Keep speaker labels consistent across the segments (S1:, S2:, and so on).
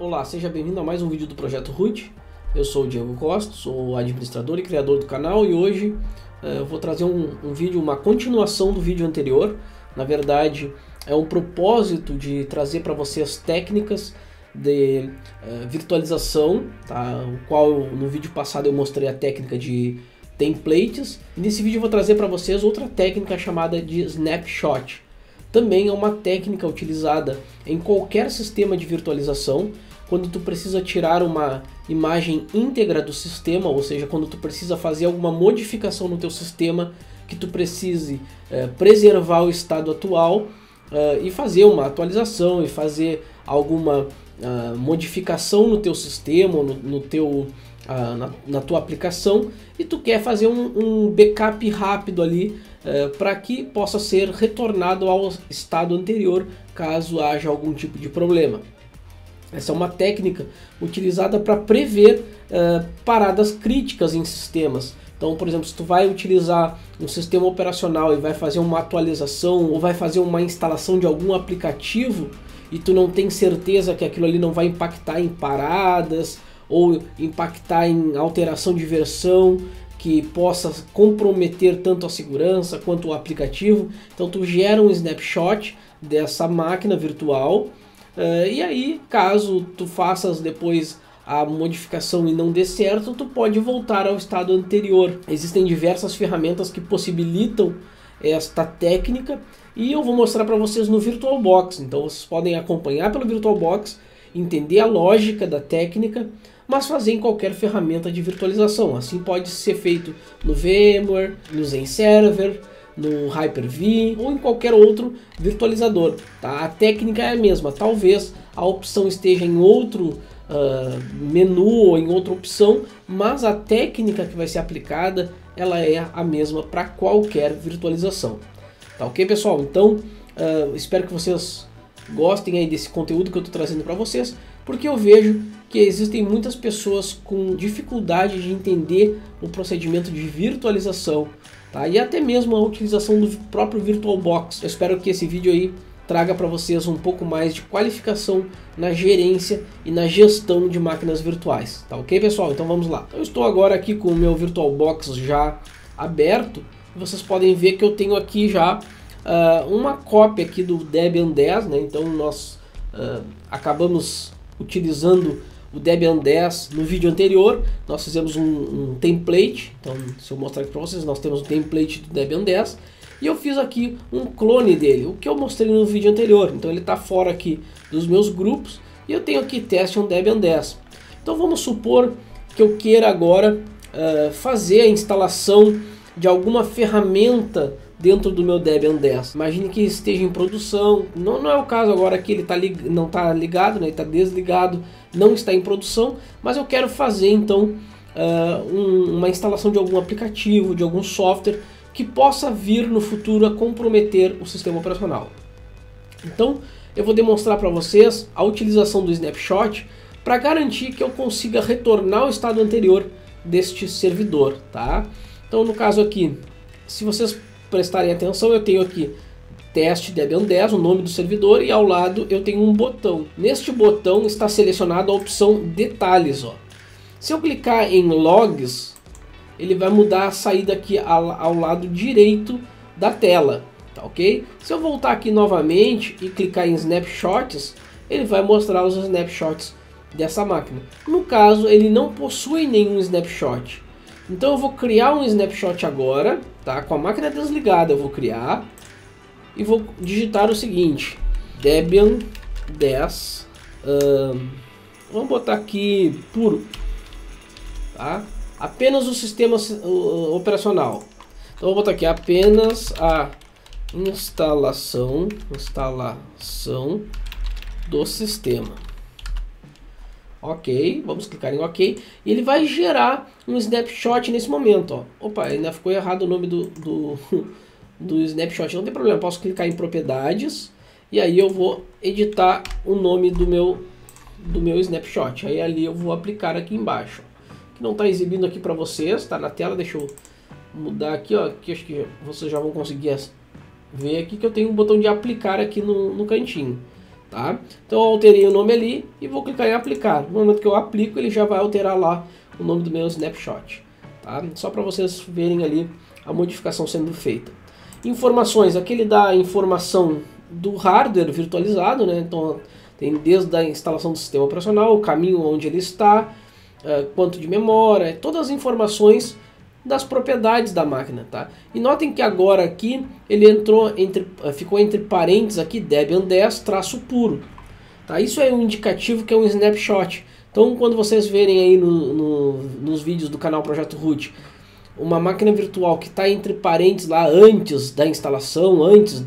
S1: Olá, seja bem-vindo a mais um vídeo do Projeto Root. Eu sou o Diego Costa, sou administrador e criador do canal e hoje eu vou trazer um vídeo, uma continuação do vídeo anterior. Na verdade, é um propósito de trazer para vocês técnicas de virtualização, tá? O qual no vídeo passado eu mostrei a técnica de templates. E nesse vídeo eu vou trazer para vocês outra técnica chamada de snapshot. Também é uma técnica utilizada em qualquer sistema de virtualização, quando tu precisa tirar uma imagem íntegra do sistema, ou seja, quando tu precisa fazer alguma modificação no teu sistema, que tu precise preservar o estado atual e fazer uma atualização e fazer alguma modificação no teu sistema, na tua aplicação, e tu quer fazer um backup rápido ali para que possa ser retornado ao estado anterior caso haja algum tipo de problema. Essa é uma técnica utilizada para prever paradas críticas em sistemas. Então, por exemplo, se tu vai utilizar um sistema operacional e vai fazer uma atualização ou vai fazer uma instalação de algum aplicativo e tu não tem certeza que aquilo ali não vai impactar em paradas ou impactar em alteração de versão que possa comprometer tanto a segurança quanto o aplicativo, então tu gera um snapshot dessa máquina virtual. E aí, caso tu faças depois a modificação e não dê certo, tu pode voltar ao estado anterior. Existem diversas ferramentas que possibilitam esta técnica e eu vou mostrar para vocês no VirtualBox. Então vocês podem acompanhar pelo VirtualBox, entender a lógica da técnica, mas fazer em qualquer ferramenta de virtualização. Assim pode ser feito no VMware, no ZenServer, no Hyper-V ou em qualquer outro virtualizador, tá? A técnica é a mesma, talvez a opção esteja em outro menu ou em outra opção, mas a técnica que vai ser aplicada ela é a mesma para qualquer virtualização. Tá ok, pessoal? Então espero que vocês gostem aí desse conteúdo que eu estou trazendo para vocês, porque eu vejo que existem muitas pessoas com dificuldade de entender o procedimento de virtualização, tá? E até mesmo a utilização do próprio VirtualBox. Eu espero que esse vídeo aí traga para vocês um pouco mais de qualificação na gerência e na gestão de máquinas virtuais. Tá ok, pessoal? Então vamos lá. Eu estou agora aqui com o meu VirtualBox já aberto. Vocês podem ver que eu tenho aqui já uma cópia aqui do Debian 10, né? Então nós acabamos utilizando o Debian 10 no vídeo anterior. Nós fizemos um template. Então, se eu mostrar aqui para vocês, nós temos o template do Debian 10 e eu fiz aqui um clone dele, o que eu mostrei no vídeo anterior. Então ele está fora aqui dos meus grupos e eu tenho aqui teste on Debian 10. Então vamos supor que eu queira agora fazer a instalação de alguma ferramenta dentro do meu Debian 10. Imagine que esteja em produção, não é o caso agora que ele não está ligado, né? Ele está desligado, não está em produção, mas eu quero fazer então uma instalação de algum aplicativo, de algum software que possa vir no futuro a comprometer o sistema operacional. Então eu vou demonstrar para vocês a utilização do snapshot para garantir que eu consiga retornar ao estado anterior deste servidor, tá? Então no caso aqui, se vocês prestarem atenção, eu tenho aqui teste Debian 10, o nome do servidor, e ao lado eu tenho um botão. Neste botão está selecionada a opção detalhes, ó. Se eu clicar em logs, ele vai mudar a saída aqui ao lado direito da tela, tá ok? Se eu voltar aqui novamente e clicar em snapshots, ele vai mostrar os snapshots dessa máquina. No caso, ele não possui nenhum snapshot. Então eu vou criar um snapshot agora, tá? Com a máquina desligada eu vou criar e vou digitar o seguinte: Debian 10, vamos botar aqui puro, tá? Apenas o sistema operacional. Então eu vou botar aqui apenas a instalação do sistema. Ok, vamos clicar em OK e ele vai gerar um snapshot nesse momento, ó. Opa, ainda ficou errado o nome do snapshot, não tem problema, posso clicar em propriedades e aí eu vou editar o nome do meu snapshot. Aí ali eu vou aplicar aqui embaixo, que não está exibindo aqui para vocês, está na tela. Deixa eu mudar aqui, ó, que acho que vocês já vão conseguir ver aqui que eu tenho um botão de aplicar aqui no cantinho. tá? Então eu alterei o nome ali e vou clicar em aplicar. No momento que eu aplico, ele já vai alterar lá o nome do meu snapshot, tá? Só para vocês verem ali a modificação sendo feita. Informações, aqui ele dá a informação do hardware virtualizado, né? Então tem desde a instalação do sistema operacional, o caminho onde ele está, quanto de memória, todas as informações das propriedades da máquina, tá? E notem que agora aqui ele ficou entre parênteses aqui Debian 10 traço puro, tá? Isso é um indicativo que é um snapshot. Então quando vocês verem aí nos vídeos do canal Projeto Root uma máquina virtual que está entre parênteses lá antes da instalação, antes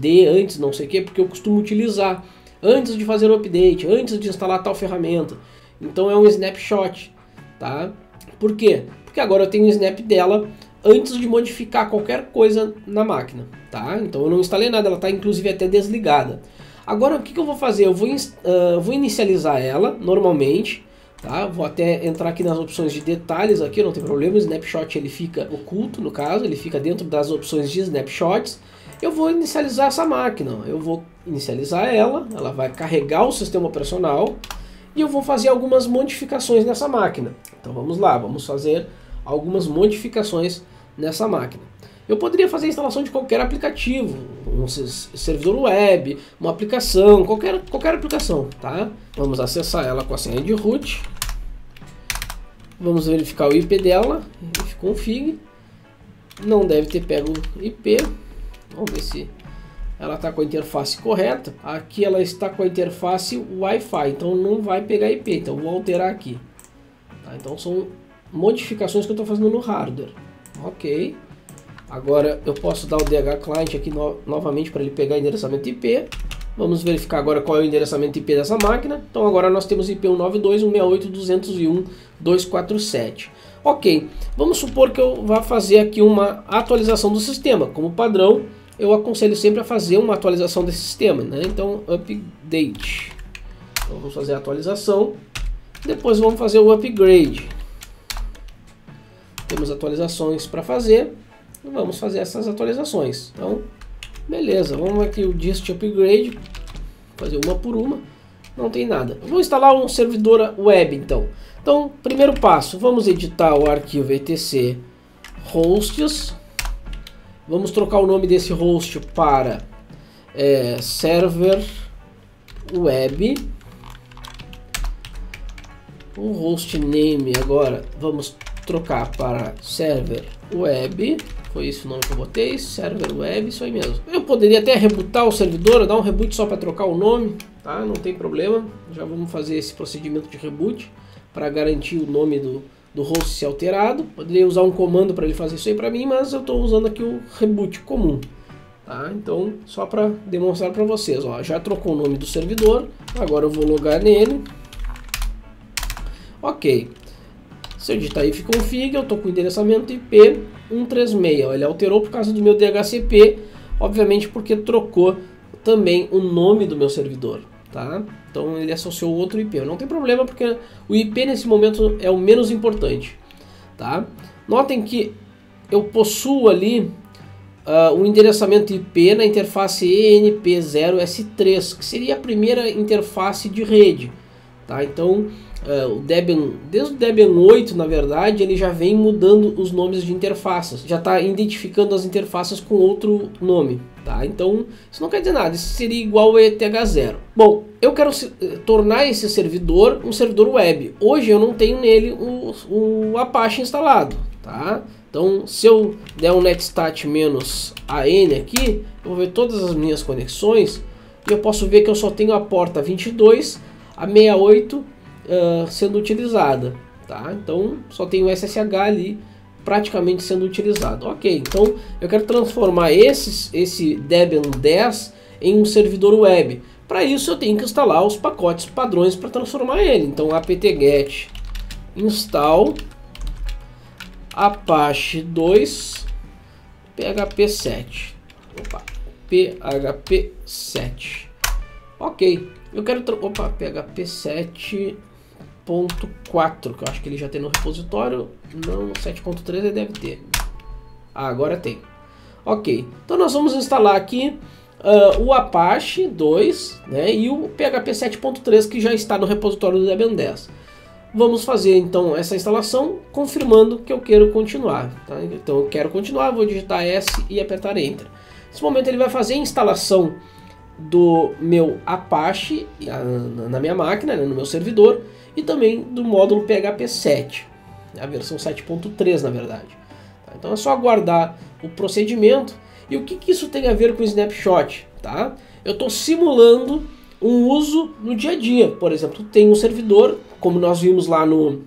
S1: não sei o que, porque eu costumo utilizar antes de fazer o update, antes de instalar tal ferramenta. Então é um snapshot, tá? Por quê? Porque agora eu tenho o snap dela antes de modificar qualquer coisa na máquina, tá? Então eu não instalei nada, ela está inclusive até desligada. Agora o que eu vou fazer? Eu vou inicializar ela normalmente, tá? Vou até entrar aqui nas opções de detalhes aqui, não tem problema, o snapshot ele fica oculto, no caso, ele fica dentro das opções de snapshots. Eu vou inicializar essa máquina, eu vou inicializar ela vai carregar o sistema operacional e eu vou fazer algumas modificações nessa máquina. Então vamos lá, vamos fazer algumas modificações nessa máquina. Eu poderia fazer a instalação de qualquer aplicativo, um servidor web, uma aplicação, qualquer aplicação, tá? Vamos acessar ela com a senha de root. Vamos verificar o IP dela, ifconfig. Não deve ter pego o IP. Vamos ver se ela está com a interface correta. Aqui ela está com a interface Wi-Fi, então não vai pegar IP. Então vou alterar aqui. Tá? Então são modificações que eu estou fazendo no hardware. Ok. Agora eu posso dar o DH Client aqui novamente para ele pegar endereçamento IP. Vamos verificar agora qual é o endereçamento IP dessa máquina. Então agora nós temos IP 192.168.201.247. Ok, vamos supor que eu vá fazer aqui uma atualização do sistema. Como padrão, eu aconselho sempre a fazer uma atualização desse sistema, né? Então update. Então, vamos fazer a atualização. Depois vamos fazer o upgrade. Temos atualizações para fazer. Vamos fazer essas atualizações. Então, beleza, vamos aqui o dist upgrade, fazer uma por uma, não tem nada. Eu vou instalar um servidor web então. Então, primeiro passo, vamos editar o arquivo etc hosts. Vamos trocar o nome desse host para server web. O host name agora vamos trocar para server web. Foi esse o nome que eu botei, server web, isso aí mesmo. Eu poderia até rebootar o servidor, dar um reboot só para trocar o nome, tá? Não tem problema. Já vamos fazer esse procedimento de reboot para garantir o nome do host ser alterado. Poderia usar um comando para ele fazer isso aí para mim, mas eu estou usando aqui o reboot comum, tá? Então, só para demonstrar para vocês, ó, já trocou o nome do servidor. Agora eu vou logar nele. Ok. Se eu digitar ifconfig, eu estou com o endereçamento IP 136. Ele alterou por causa do meu DHCP, obviamente porque trocou também o nome do meu servidor, tá? Então ele associou outro IP. Não tem problema porque o IP nesse momento é o menos importante, tá? Notem que eu possuo ali o endereçamento IP na interface ENP0S3, que seria a primeira interface de rede, tá? Então o Debian, desde o Debian 8, na verdade, ele já vem mudando os nomes de interfaces, já está identificando as interfaces com outro nome, tá? Então isso não quer dizer nada, isso seria igual ao ETH0. Bom, eu quero tornar esse servidor um servidor web. Hoje eu não tenho nele o Apache instalado, tá? Então se eu der um netstat -an aqui, eu vou ver todas as minhas conexões e eu posso ver que eu só tenho a porta 22, a 68 sendo utilizada, tá? Então só tem o SSH ali praticamente sendo utilizado. Ok, então eu quero transformar esse Debian 10 em um servidor web. Para isso eu tenho que instalar os pacotes padrões para transformar ele. Então apt-get install apache 2 php 7. Opa, php 7. Ok, eu quero php 7.4, que eu acho que ele já tem no repositório. Não, 7.3 ele deve ter. Ah, agora tem. Ok, então nós vamos instalar aqui o Apache 2, né, e o PHP 7.3 que já está no repositório do Debian 10. Vamos fazer então essa instalação confirmando que eu quero continuar. Tá? Então eu quero continuar, vou digitar S e apertar Enter. Nesse momento ele vai fazer a instalação do meu Apache na minha máquina, né, no meu servidor, e também do módulo PHP 7, a versão 7.3 na verdade. Tá? Então é só aguardar o procedimento. E o que isso tem a ver com o snapshot? Tá? Eu estou simulando um uso no dia a dia. Por exemplo, tem um servidor, como nós vimos lá no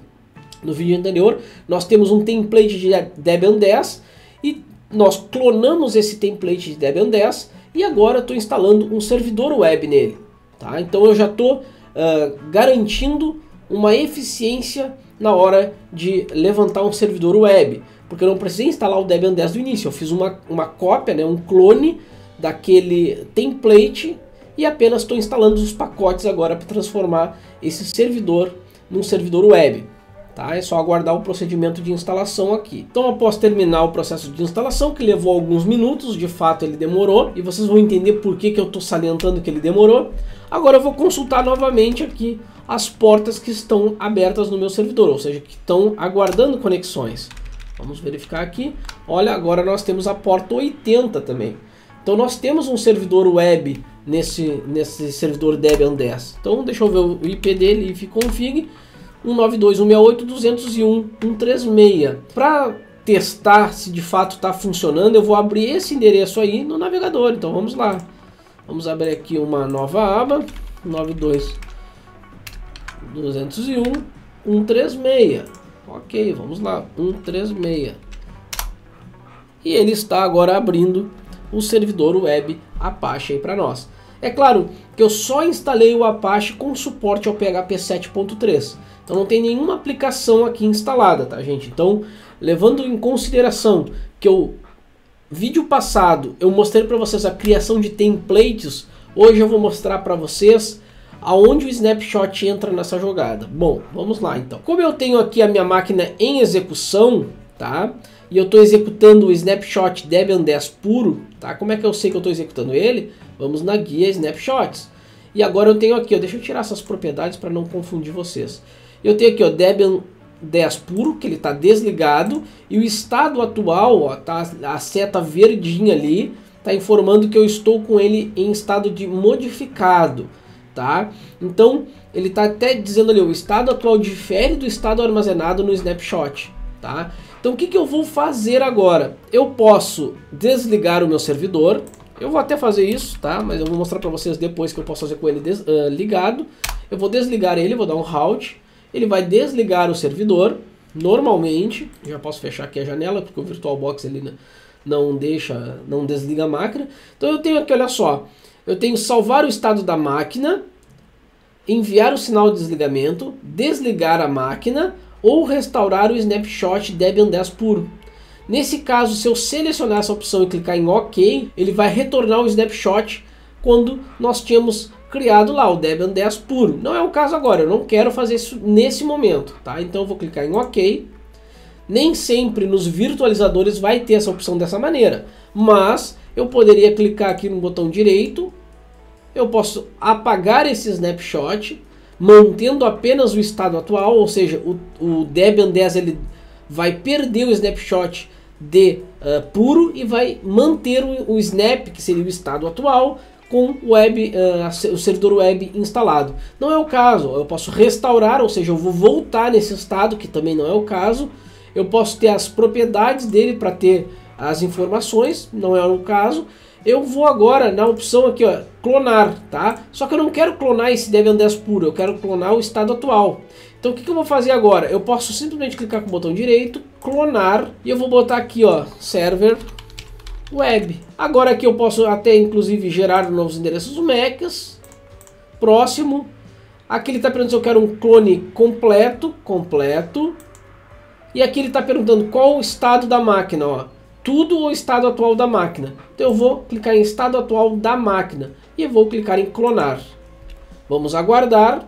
S1: vídeo anterior, nós temos um template de Debian 10 e nós clonamos esse template de Debian 10 e agora estou instalando um servidor web nele. Tá? Então eu já estou garantindo uma eficiência na hora de levantar um servidor web, porque eu não precisei instalar o Debian 10 do início, eu fiz uma cópia, né, um clone daquele template e apenas estou instalando os pacotes agora para transformar esse servidor num servidor web. Tá? É só aguardar o procedimento de instalação aqui. Então após terminar o processo de instalação, que levou alguns minutos, de fato ele demorou, e vocês vão entender por que eu estou salientando que ele demorou. Agora eu vou consultar novamente aqui as portas que estão abertas no meu servidor, ou seja, que estão aguardando conexões. Vamos verificar aqui. Olha, agora nós temos a porta 80 também. Então nós temos um servidor web nesse servidor Debian 10. Então deixa eu ver o IP dele, ifconfig 192.168.201.136. Para testar se de fato está funcionando, eu vou abrir esse endereço aí no navegador. Então vamos lá. Vamos abrir aqui uma nova aba, 192.168.201.136. Ok, vamos lá, 136. E ele está agora abrindo o servidor web Apache aí para nós. É claro que eu só instalei o Apache com suporte ao PHP 7.3. Então não tem nenhuma aplicação aqui instalada, tá, gente? Então, levando em consideração que o vídeo passado eu mostrei para vocês a criação de templates, hoje eu vou mostrar para vocês aonde o snapshot entra nessa jogada. Bom, vamos lá então. Como eu tenho aqui a minha máquina em execução, tá? E eu estou executando o snapshot Debian 10 puro, tá? Como é que eu sei que eu estou executando ele? Vamos na guia snapshots. E agora eu tenho aqui, ó, deixa eu tirar essas propriedades para não confundir vocês. Eu tenho aqui, ó, Debian 10 puro, que ele está desligado, e o estado atual, ó, tá a seta verdinha ali, está informando que eu estou com ele em estado de modificado, tá? Então ele está até dizendo ali, o estado atual difere do estado armazenado no snapshot, tá? Então o que eu vou fazer agora? Eu posso desligar o meu servidor. Eu vou até fazer isso, tá? Mas eu vou mostrar para vocês depois que eu posso fazer com ele ligado. Eu vou desligar ele, vou dar um halt. Ele vai desligar o servidor, normalmente. Já posso fechar aqui a janela, porque o VirtualBox ele não desliga a máquina. Então eu tenho aqui, olha só. Eu tenho salvar o estado da máquina, enviar o sinal de desligamento, desligar a máquina ou restaurar o snapshot Debian 10 puro. Nesse caso, se eu selecionar essa opção e clicar em OK, ele vai retornar o snapshot quando nós tínhamos criado lá o Debian 10 puro. Não é o caso agora, eu não quero fazer isso nesse momento, tá? Então eu vou clicar em OK. Nem sempre nos virtualizadores vai ter essa opção dessa maneira, mas eu poderia clicar aqui no botão direito, eu posso apagar esse snapshot, mantendo apenas o estado atual, ou seja, o Debian 10 ele vai perder o snapshot de puro e vai manter o snap, que seria o estado atual, com o servidor web instalado. Não é o caso, eu posso restaurar, ou seja, eu vou voltar nesse estado, que também não é o caso. Eu posso ter as propriedades dele para ter as informações, não é o caso. Eu vou agora na opção aqui, ó, clonar, tá? Só que eu não quero clonar esse Debian 10 puro, eu quero clonar o estado atual. Então o que eu vou fazer agora? Eu posso simplesmente clicar com o botão direito, clonar, e eu vou botar aqui, ó, server web. Agora aqui eu posso até inclusive gerar novos endereços MACs. Próximo. Aqui ele está perguntando se eu quero um clone completo. E aqui ele está perguntando qual o estado da máquina, ó. Tudo o estado atual da máquina. Então eu vou clicar em estado atual da máquina e eu vou clicar em clonar. Vamos aguardar.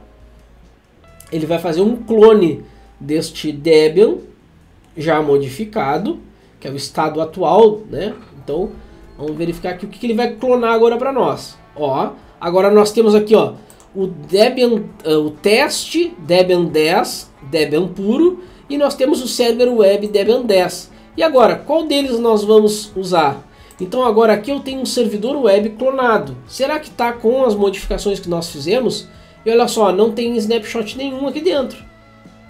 S1: Ele vai fazer um clone deste Debian já modificado, que é o estado atual, né? Então Vamos verificar aqui o que ele vai clonar agora para nós. Ó, agora nós temos aqui, ó, o Debian, o teste Debian 10, Debian puro, e nós temos o server web Debian 10. E agora, qual deles nós vamos usar? Então agora aqui eu tenho um servidor web clonado. Será que está com as modificações que nós fizemos? E olha só, não tem snapshot nenhum aqui dentro,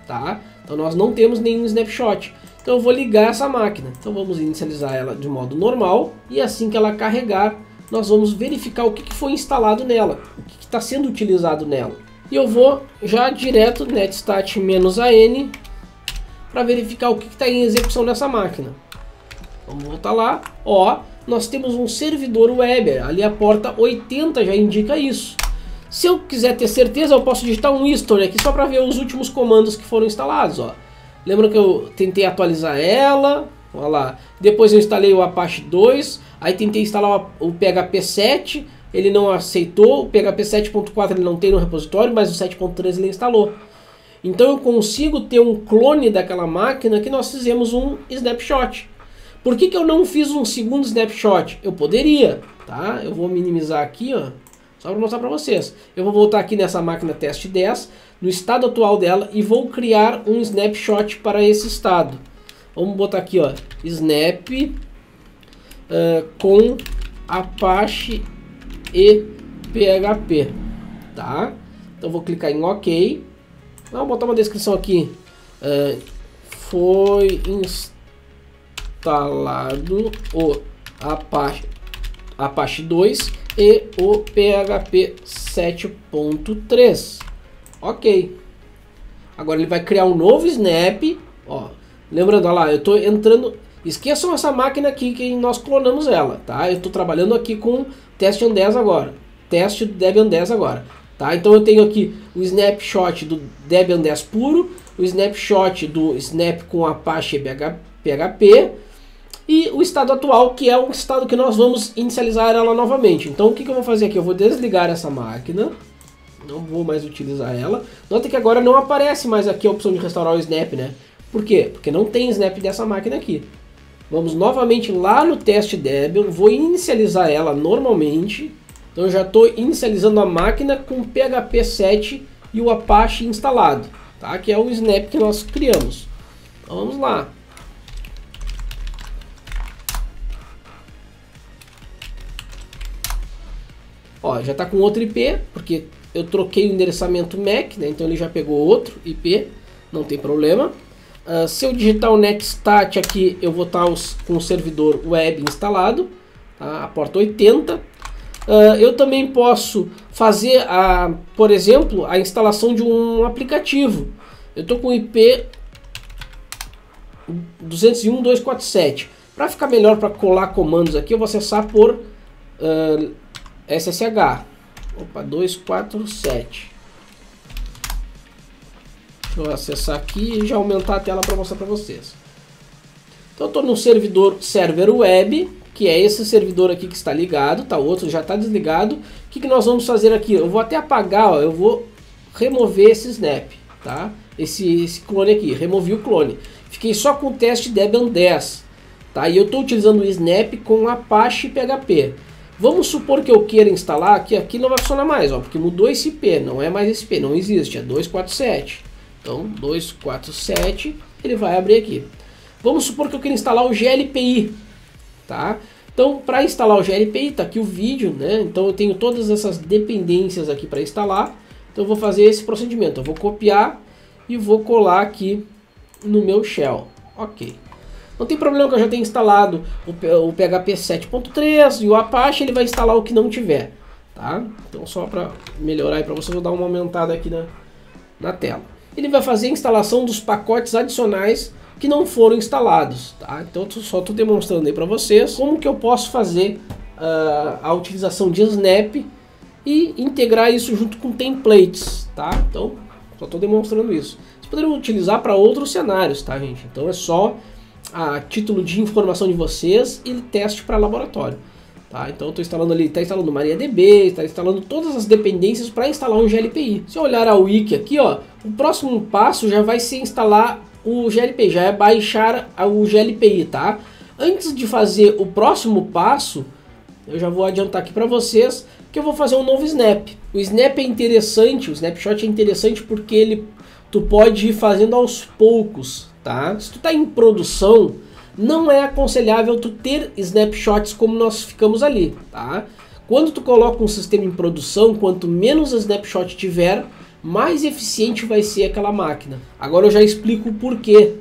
S1: tá? Então nós não temos nenhum snapshot. Então eu vou ligar essa máquina. Então vamos inicializar ela de modo normal, e assim que ela carregar, nós vamos verificar o que foi instalado nela, o que está sendo utilizado nela. E eu vou já direto netstat-an para verificar o que está em execução nessa máquina. Vamos voltar lá. Ó, nós temos um servidor web, ali a porta 80 já indica isso. Se eu quiser ter certeza, eu posso digitar um history aqui só para ver os últimos comandos que foram instalados. Ó. Lembra que eu tentei atualizar ela? Olha lá. Depois eu instalei o Apache 2, aí tentei instalar o PHP 7, ele não aceitou, o PHP 7.4 ele não tem no repositório, mas o 7.3 ele instalou. Então eu consigo ter um clone daquela máquina que nós fizemos um snapshot. Por que eu não fiz um segundo snapshot? Eu poderia, tá? Eu vou minimizar aqui, ó, só para mostrar para vocês. Eu vou voltar aqui nessa máquina teste 10, no estado atual dela, e vou criar um snapshot para esse estado. Vamos botar aqui, ó, snap com Apache e PHP, tá? Então vou clicar em OK. Vamos botar uma descrição aqui. Foi instalado o Apache 2 e o PHP 7.3. Ok. Agora ele vai criar um novo snap. Ó, lembrando, olha lá, eu estou entrando. Esqueçam essa máquina aqui que nós clonamos ela, tá? Eu estou trabalhando aqui com teste 10 agora. Teste do Debian 10 agora. Tá? Então eu tenho aqui o snapshot do Debian 10 puro, o snapshot do Snap com Apache e PHP e o estado atual, que é o estado que nós vamos inicializar ela novamente. Então o que eu vou fazer aqui? Eu vou desligar essa máquina, não vou mais utilizar ela. Nota que agora não aparece mais aqui a opção de restaurar o Snap, né? Por quê? Porque não tem Snap dessa máquina aqui. Vamos novamente lá no teste Debian, vou inicializar ela normalmente. Então eu já estou inicializando a máquina com PHP 7 e o Apache instalado, tá? Que é o snap que nós criamos. Então vamos lá. Ó, já está com outro IP, porque eu troquei o endereçamento MAC, né? Então ele já pegou outro IP, não tem problema. Se eu digitar o netstat aqui, eu vou estar com o servidor web instalado, tá? A porta 80. Eu também posso fazer, por exemplo, a instalação de um aplicativo. Eu estou com o IP 201.247. Para ficar melhor para colar comandos aqui, eu vou acessar por SSH. Opa, 247. Deixa eu acessar aqui e já aumentar a tela para mostrar para vocês. Então eu estou no server web, que é esse servidor aqui que está ligado, tá? O outro já está desligado. O que nós vamos fazer aqui? Eu vou até apagar, ó, eu vou remover esse snap, tá? Esse clone aqui, removi o clone. Fiquei só com o teste Debian 10, tá? E eu estou utilizando o snap com Apache e PHP. Vamos supor que eu queira instalar, que aqui não vai funcionar mais, ó, porque mudou esse IP, não é mais esse IP, não existe, é 247. Então 247, ele vai abrir aqui. Vamos supor que eu queira instalar o GLPI. Tá? Então, para instalar o GLPI, está aqui o vídeo, né? Então eu tenho todas essas dependências aqui para instalar. Então eu vou fazer esse procedimento. Eu vou copiar e vou colar aqui no meu shell. Ok. Não tem problema que eu já tenha instalado o PHP 7.3 e o Apache, ele vai instalar o que não tiver. Tá? Então só para melhorar e para você, eu vou dar uma aumentada aqui na tela. Ele vai fazer a instalação dos pacotes adicionais que não foram instalados, tá? Então eu só estou demonstrando aí para vocês como que eu posso fazer a utilização de Snap e integrar isso junto com templates, tá? Então só estou demonstrando isso. Vocês poderiam utilizar para outros cenários, tá, gente? Então é só a título de informação de vocês e teste para laboratório, tá? Então eu estou instalando ali, está instalando MariaDB, está instalando todas as dependências para instalar um GLPI. Se eu olhar a wiki aqui, ó, o próximo passo já vai ser instalar o GLPI, já é baixar o GLPI, tá? Antes de fazer o próximo passo, eu já vou adiantar aqui para vocês que eu vou fazer um novo snap. O snap é interessante, o snapshot é interessante porque tu pode ir fazendo aos poucos, tá? Se tu está em produção, não é aconselhável tu ter snapshots como nós ficamos ali, tá? Quando tu coloca um sistema em produção, quanto menos snapshot tiver, mais eficiente vai ser aquela máquina. Agora eu já explico o porquê.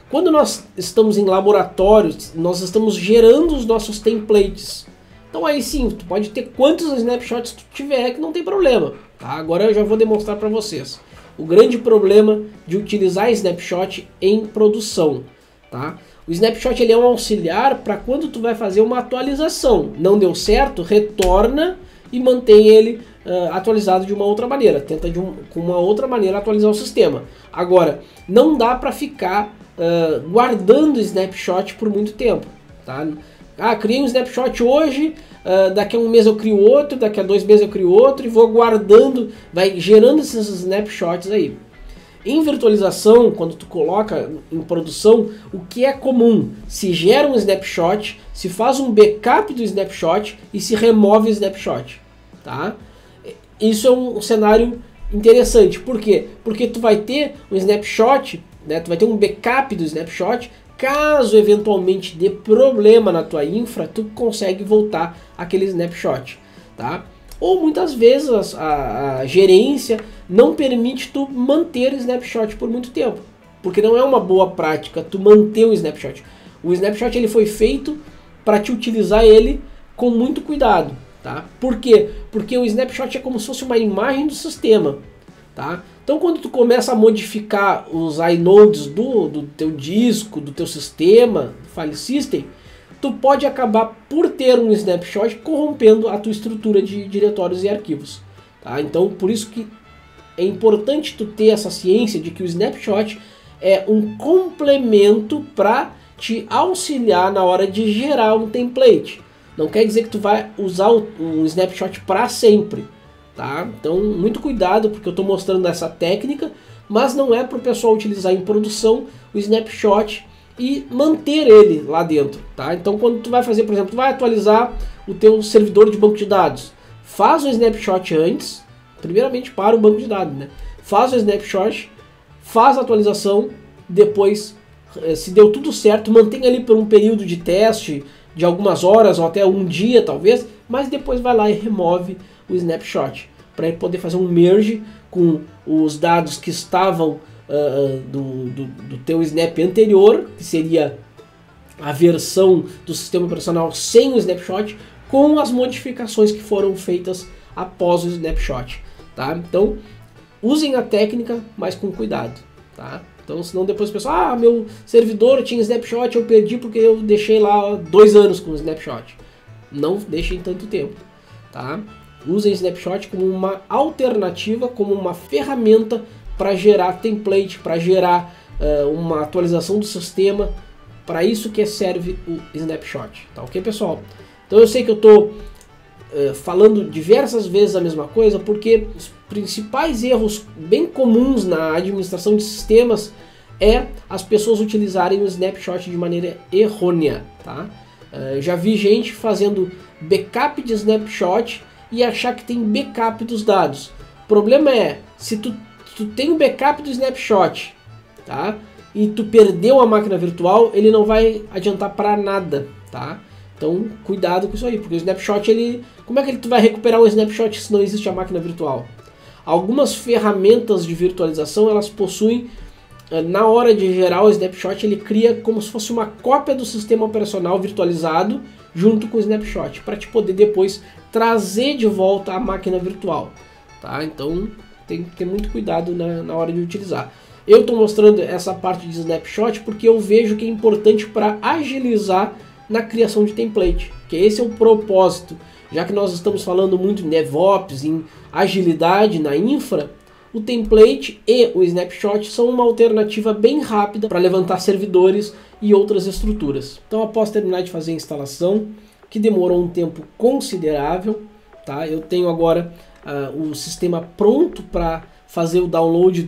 S1: Quando nós estamos em laboratórios, nós estamos gerando os nossos templates. Então aí sim, tu pode ter quantos snapshots tu tiver que não tem problema. Tá? Agora eu já vou demonstrar para vocês. O grande problema de utilizar snapshot em produção. Tá? O snapshot ele é um auxiliar para quando tu vai fazer uma atualização. Não deu certo, retorna e mantém ele atualizado de uma outra maneira. Tenta com uma outra maneira atualizar o sistema. Agora, não dá para ficar guardando snapshot por muito tempo. Tá? Criei um snapshot hoje, daqui a um mês eu crio outro, daqui a 2 meses eu crio outro e vou guardando, vai gerando esses snapshots aí. Em virtualização, quando tu coloca em produção, o que é comum? Se gera um snapshot, se faz um backup do snapshot e se remove o snapshot. Tá? Isso é um cenário interessante. Por quê? Porque tu vai ter um snapshot, né? Tu vai ter um backup do snapshot. Caso eventualmente dê problema na tua infra, tu consegue voltar aquele snapshot. Tá? Ou muitas vezes a gerência não permite tu manter o snapshot por muito tempo, porque não é uma boa prática tu manter o snapshot. O snapshot ele foi feito para te utilizar ele com muito cuidado. Tá? Por quê? Porque o snapshot é como se fosse uma imagem do sistema. Tá? Então quando tu começa a modificar os inodes do teu disco, do teu sistema, file system, tu pode acabar por ter um snapshot corrompendo a tua estrutura de diretórios e arquivos. Tá? Então por isso que é importante tu ter essa ciência de que o snapshot é um complemento para te auxiliar na hora de gerar um template. Não quer dizer que tu vai usar um snapshot para sempre. Tá? Então muito cuidado, porque eu estou mostrando essa técnica, mas não é para o pessoal utilizar em produção o snapshot e manter ele lá dentro. Tá? Então quando tu vai fazer, por exemplo, tu vai atualizar o teu servidor de banco de dados, faz o snapshot antes, primeiramente para o banco de dados, né? Faz o snapshot, faz a atualização, depois, se deu tudo certo, mantém ali por um período de teste de algumas horas ou até um dia talvez, mas depois vai lá e remove o snapshot, para ele poder fazer um merge com os dados que estavam do teu snap anterior, que seria a versão do sistema operacional sem o snapshot, com as modificações que foram feitas após o snapshot. Tá? Então usem a técnica, mas com cuidado. Tá? Então senão depois o pessoal, meu servidor tinha snapshot, eu perdi porque eu deixei lá 2 anos com o snapshot. Não deixem tanto tempo. Tá? Usem snapshot como uma alternativa, como uma ferramenta para gerar template, para gerar uma atualização do sistema. Para isso que serve o snapshot. Tá ok, pessoal? Então eu sei que eu estou falando diversas vezes a mesma coisa, porque os principais erros bem comuns na administração de sistemas é as pessoas utilizarem o snapshot de maneira errônea. Tá? Já vi gente fazendo backup de snapshot e achar que tem backup dos dados. O problema é, se tu tem o backup do snapshot, tá? E tu perdeu a máquina virtual, ele não vai adiantar para nada, tá? Então cuidado com isso aí, porque o snapshot, como é que tu vai recuperar um snapshot se não existe a máquina virtual? Algumas ferramentas de virtualização, elas possuem, na hora de gerar o snapshot, ele cria como se fosse uma cópia do sistema operacional virtualizado junto com o snapshot, para te poder depois trazer de volta a máquina virtual. Tá? Então tem que ter muito cuidado na hora de utilizar. Eu estou mostrando essa parte de snapshot porque eu vejo que é importante para agilizar na criação de template, que esse é o propósito. Já que nós estamos falando muito em DevOps, em agilidade na infra, o template e o snapshot são uma alternativa bem rápida para levantar servidores e outras estruturas. Então após terminar de fazer a instalação, que demorou um tempo considerável, tá? Eu tenho agora o sistema pronto para fazer o download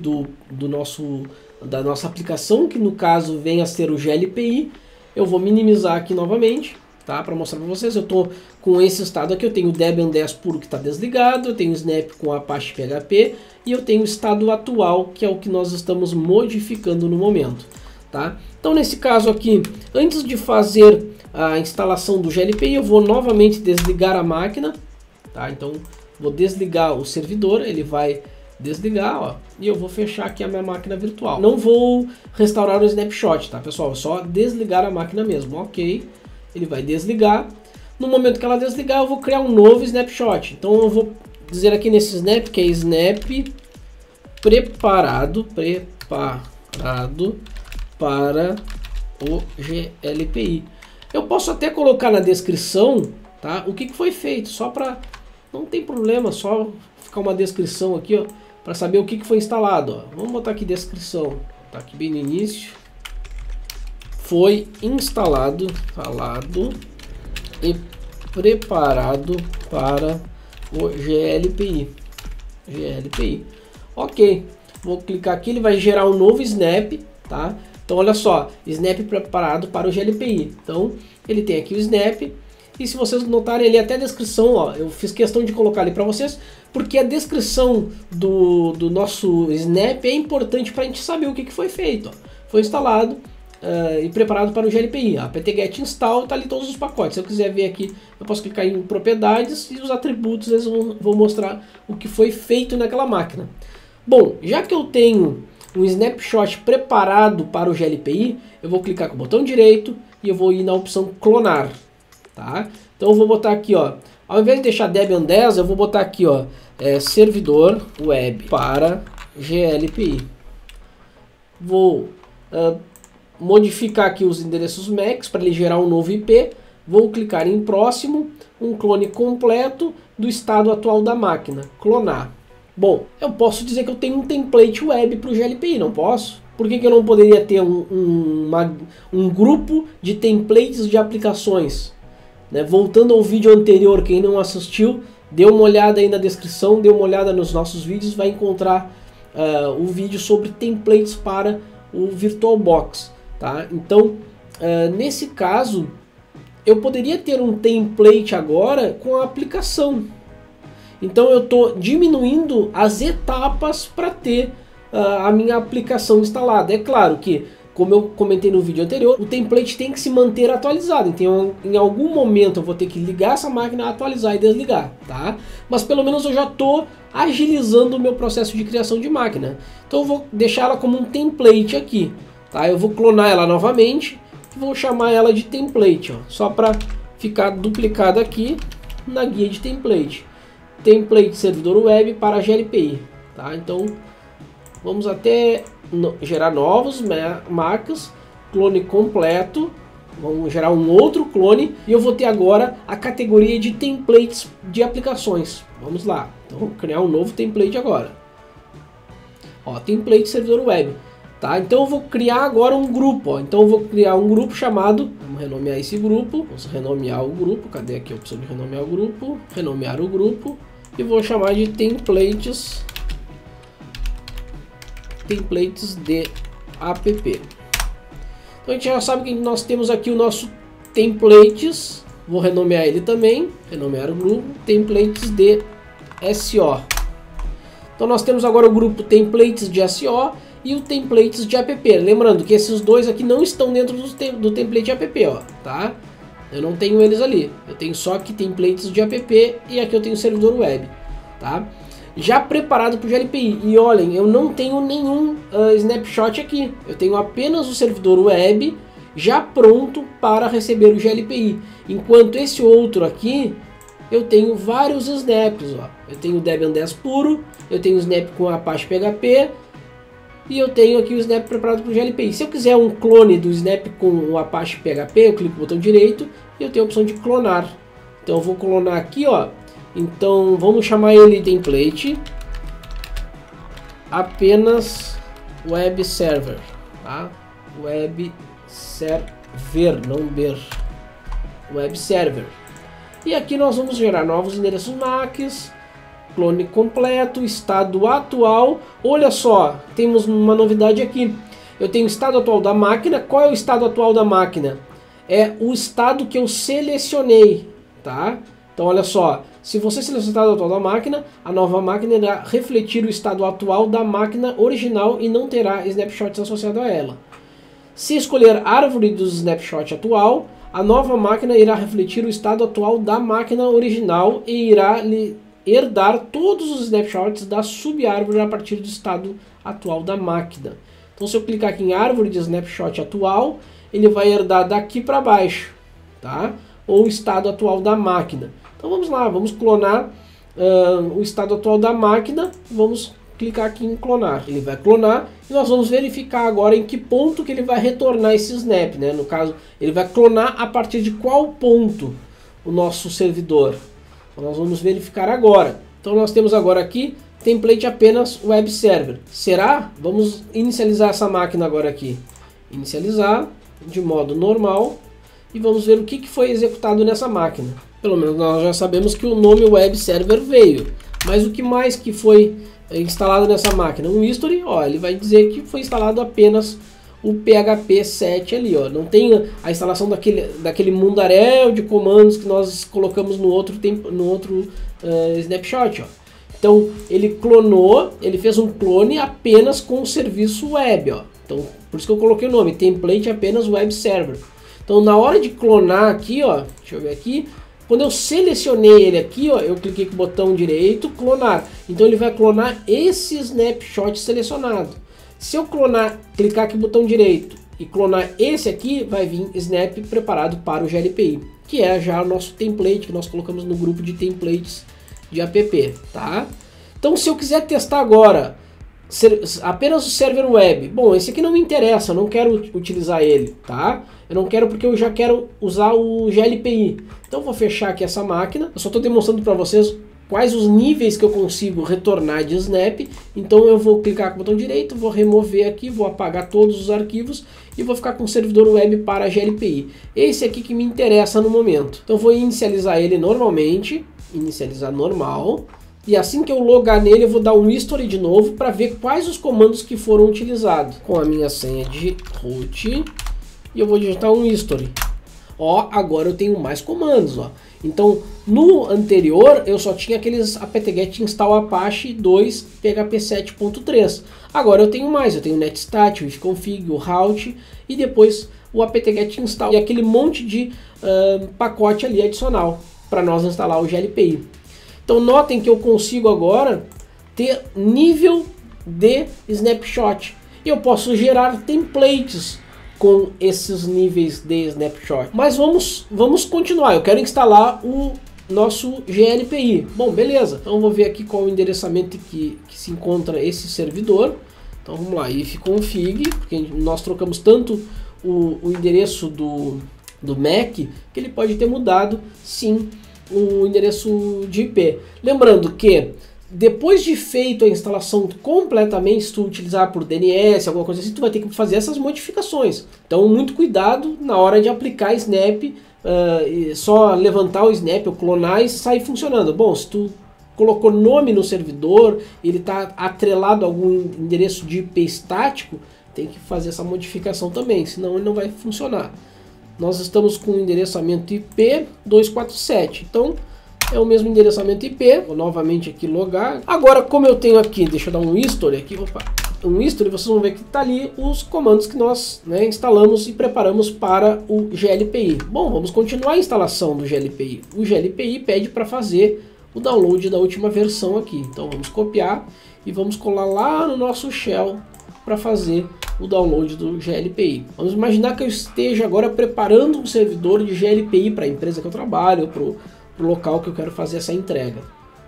S1: da nossa aplicação, que no caso vem a ser o GLPI. Eu vou minimizar aqui novamente, tá? Para mostrar para vocês, eu estou com esse estado aqui, eu tenho o Debian 10 puro que está desligado, eu tenho o Snap com Apache PHP e eu tenho o estado atual, que é o que nós estamos modificando no momento, tá? Então nesse caso aqui, antes de fazer a instalação do GLPI, eu vou novamente desligar a máquina, tá? Então vou desligar o servidor, ele vai desligar, ó, e eu vou fechar aqui a minha máquina virtual. Não vou restaurar o snapshot, tá, pessoal? É só desligar a máquina mesmo, ok? Ele vai desligar. No momento que ela desligar, eu vou criar um novo snapshot. Então eu vou dizer aqui nesse snap que é snap preparado para o GLPI. Eu posso até colocar na descrição, tá, o que foi feito, só para... Não tem problema, só ficar uma descrição aqui, ó, para saber o que foi instalado. Ó. Vamos botar aqui descrição, tá aqui bem no início. Foi instalado, e preparado para o GLPI. Ok, vou clicar aqui, ele vai gerar um novo snap, tá? Então olha só, snap preparado para o GLPI. Então ele tem aqui o snap. E se vocês notarem ali até a descrição, ó, eu fiz questão de colocar ali para vocês, porque a descrição do nosso snap é importante para a gente saber o que foi feito. Ó. Foi instalado e preparado para o GLPI. A apt-get install, está ali todos os pacotes. Se eu quiser ver aqui, eu posso clicar em propriedades e os atributos eles vão mostrar o que foi feito naquela máquina. Bom, já que eu tenho um snapshot preparado para o GLPI, eu vou clicar com o botão direito e eu vou ir na opção clonar. Tá? Então eu vou botar aqui, ó, ao invés de deixar Debian 10, eu vou botar aqui, ó, servidor web para GLPI. Vou modificar aqui os endereços MACs para ele gerar um novo IP. Vou clicar em próximo, um clone completo do estado atual da máquina, clonar. Bom, eu posso dizer que eu tenho um template web para o GLPI, não posso? Por que eu não poderia ter um grupo de templates de aplicações? Né? Voltando ao vídeo anterior, quem não assistiu, dê uma olhada aí na descrição, dê uma olhada nos nossos vídeos, vai encontrar o vídeo sobre templates para o VirtualBox. Tá? Então, nesse caso, eu poderia ter um template agora com a aplicação. Então eu estou diminuindo as etapas para ter a minha aplicação instalada. É claro que, como eu comentei no vídeo anterior, o template tem que se manter atualizado. Então em algum momento eu vou ter que ligar essa máquina, atualizar e desligar. Tá? Mas pelo menos eu já estou agilizando o meu processo de criação de máquina. Então eu vou deixar ela como um template aqui. Tá? Eu vou clonar ela novamente e vou chamar ela de template. Ó, só para ficar duplicada aqui na guia de template. Template servidor web para GLPI. Tá? Então vamos até gerar novos marcas, clone completo, vamos gerar um outro clone e eu vou ter agora a categoria de templates de aplicações. Vamos lá, então vou criar um novo template agora. Ó, template servidor web. Tá? Então eu vou criar agora um grupo. Ó. Então eu vou criar um grupo chamado, vamos renomear esse grupo, vamos renomear o grupo, cadê aqui a opção de renomear o grupo? Renomear o grupo e vou chamar de templates de app. Então a gente já sabe que nós temos aqui o nosso templates, vou renomear ele também, renomear o grupo, templates de SO. Então nós temos agora o grupo templates de SO e o templates de app. Lembrando que esses dois aqui não estão dentro do template app, ó, tá? Eu não tenho eles ali, eu tenho só aqui templates de app e aqui eu tenho servidor web, tá? Já preparado para o GLPI. E olhem, eu não tenho nenhum snapshot aqui. Eu tenho apenas o servidor web já pronto para receber o GLPI. Enquanto esse outro aqui, eu tenho vários snaps. Ó. Eu tenho o Debian 10 puro, eu tenho o snap com Apache PHP e eu tenho aqui o snap preparado para o GLPI. Se eu quiser um clone do snap com o Apache PHP, eu clico no botão direito e eu tenho a opção de clonar. Então eu vou clonar aqui, ó. Então vamos chamar ele de template apenas web server, tá? Web server, não ber, web server. E aqui nós vamos gerar novos endereços MACs, clone completo, estado atual. Olha só, temos uma novidade aqui. Eu tenho o estado atual da máquina. Qual é o estado atual da máquina? é o estado que eu selecionei, tá? Então olha só, se você selecionar o estado atual da máquina, a nova máquina irá refletir o estado atual da máquina original e não terá snapshots associados a ela. Se escolher árvore do snapshot atual, a nova máquina irá refletir o estado atual da máquina original e irá lhe herdar todos os snapshots da subárvore a partir do estado atual da máquina. Então se eu clicar aqui em árvore de snapshot atual, ele vai herdar daqui para baixo, tá? Ou o estado atual da máquina. Então vamos lá, vamos clonar o estado atual da máquina, vamos clicar aqui em clonar. Ele vai clonar e nós vamos verificar agora em que ponto que ele vai retornar esse snap, né? No caso, ele vai clonar a partir de qual ponto o nosso servidor. Então, nós vamos verificar agora. Então nós temos agora aqui template apenas web server. Será? Vamos inicializar essa máquina agora aqui. Inicializar de modo normal e vamos ver o que foi executado nessa máquina. Pelo menos nós já sabemos que o nome web server veio, mas o que mais que foi instalado nessa máquina? Um history, ó, ele vai dizer que foi instalado apenas o PHP 7 ali, ó. Não tem a instalação daquele mundaréu de comandos que nós colocamos no outro snapshot, ó. Então ele clonou, ele fez um clone apenas com o serviço web, ó. Então por isso que eu coloquei o nome, template apenas web server. Então na hora de clonar aqui, ó, deixa eu ver aqui, quando eu selecionei ele aqui, ó, eu cliquei com o botão direito, clonar. Então ele vai clonar esse snapshot selecionado. Se eu clicar aqui no botão direito e clonar esse aqui, vai vir snap preparado para o GLPI, que é já o nosso template que nós colocamos no grupo de templates de app, tá? Então se eu quiser testar agora apenas o server web, bom, esse aqui não me interessa, eu não quero utilizar ele, tá? Eu não quero porque eu já quero usar o GLPI. Então eu vou fechar aqui essa máquina. Eu só estou demonstrando para vocês quais os níveis que eu consigo retornar de snap. Então eu vou clicar com o botão direito, vou remover aqui, vou apagar todos os arquivos e vou ficar com o servidor web para GLPI. Esse aqui que me interessa no momento. Então eu vou inicializar ele normalmente, inicializar normal. E assim que eu logar nele, eu vou dar um history de novo para ver quais os comandos que foram utilizados. Com a minha senha de root, e eu vou digitar um history. Ó, agora eu tenho mais comandos, ó. Então, no anterior, eu só tinha aqueles apt-get install apache 2 php 7.3. Agora eu tenho mais, eu tenho o netstat, o ifconfig, o route e depois o apt-get install e aquele monte de pacote ali adicional para nós instalar o GLPI. Então notem que eu consigo agora ter nível de snapshot. E eu posso gerar templates com esses níveis de snapshot. Mas vamos continuar. Eu quero instalar o nosso GLPI. Bom, beleza. Então vou ver aqui qual o endereçamento que se encontra esse servidor. Então vamos lá, ifconfig, porque nós trocamos tanto o endereço do MAC que ele pode ter mudado, sim, o endereço de IP. Lembrando que depois de feito a instalação completamente, se tu utilizar por DNS, alguma coisa assim, tu vai ter que fazer essas modificações. Então muito cuidado na hora de aplicar Snap, só levantar o Snap ou clonar e sair funcionando. Bom, se tu colocou nome no servidor, ele está atrelado a algum endereço de IP estático, tem que fazer essa modificação também, senão ele não vai funcionar. Nós estamos com o endereçamento IP 247, então é o mesmo endereçamento IP. Vou novamente aqui logar. Agora, como eu tenho aqui, deixa eu dar um history aqui, um history, vocês vão ver que está ali os comandos que nós instalamos e preparamos para o GLPI. Bom, vamos continuar a instalação do GLPI. O GLPI pede para fazer o download da última versão aqui. Então vamos copiar e vamos colar lá no nosso shell para fazer o download do GLPI. Vamos imaginar que eu esteja agora preparando um servidor de GLPI para a empresa que eu trabalho, para o local que eu quero fazer essa entrega.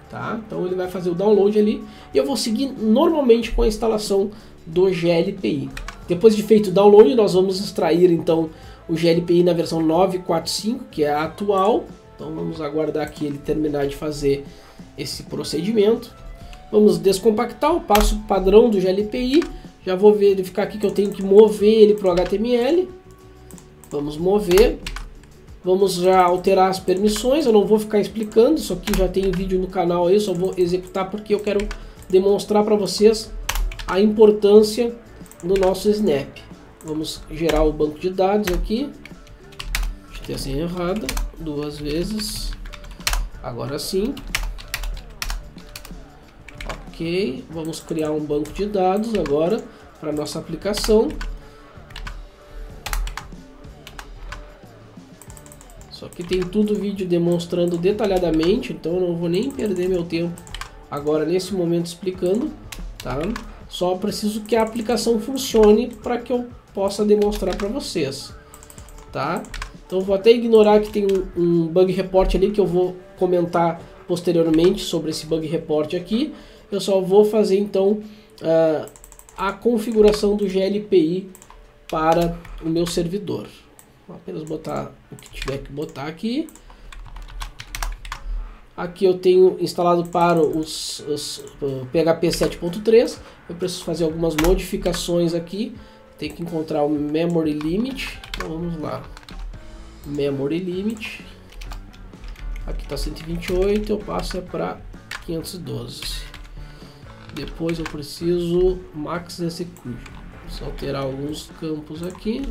S1: Tá? Então ele vai fazer o download ali e eu vou seguir normalmente com a instalação do GLPI. Depois de feito o download, nós vamos extrair então o GLPI na versão 9.4.5, que é a atual. Então vamos aguardar aqui ele terminar de fazer esse procedimento. Vamos descompactar o passo padrão do GLPI. Já vou verificar aqui que eu tenho que mover ele para o HTML. Vamos mover. Vamos já alterar as permissões. Eu não vou ficar explicando, isso aqui já tem vídeo no canal aí, eu só vou executar porque eu quero demonstrar para vocês a importância do nosso Snap. Vamos gerar o banco de dados aqui. Digitei a senha errada 2 vezes. Agora sim. Ok, vamos criar um banco de dados agora para nossa aplicação. Só que tem tudo o vídeo demonstrando detalhadamente, então eu não vou nem perder meu tempo agora nesse momento explicando, tá? Só preciso que a aplicação funcione para que eu possa demonstrar para vocês, tá? Então vou até ignorar que tem um bug report ali que eu vou comentar posteriormente sobre esse bug report aqui. Eu só vou fazer então a configuração do GLPI para o meu servidor. Vou apenas botar o que tiver que botar aqui. Aqui eu tenho instalado para os PHP 7.3. Eu preciso fazer algumas modificações aqui. Tem que encontrar o Memory Limit. Então vamos lá. Memory Limit. Aqui está 128, eu passo para 512. Depois eu preciso Max Execution. Vou alterar alguns campos aqui.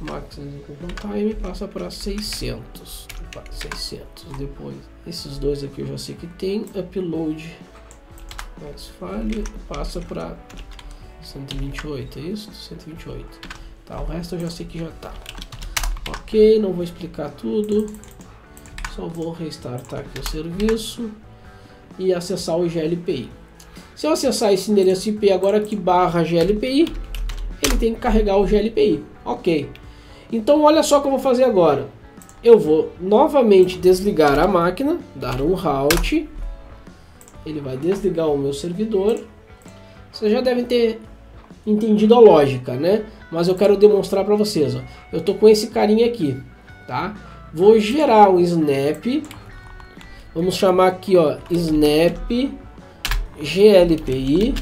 S1: Max Execution Time passa para 600. 600. Depois, esses dois aqui eu já sei que tem. Upload Max File passa para 128, é isso? 128. Tá, o resto eu já sei que já tá. Ok, não vou explicar tudo. Só vou restartar aqui o serviço e acessar o GLPI. Se eu acessar esse endereço IP agora aqui /GLPI, ele tem que carregar o GLPI. Ok. Então olha só o que eu vou fazer agora. Eu vou novamente desligar a máquina, dar um halt. Ele vai desligar o meu servidor. Vocês já devem ter entendido a lógica, né? Mas eu quero demonstrar para vocês. Ó. Eu tô com esse carinha aqui, tá? Vou gerar um snap. Vamos chamar aqui, ó, snap glpi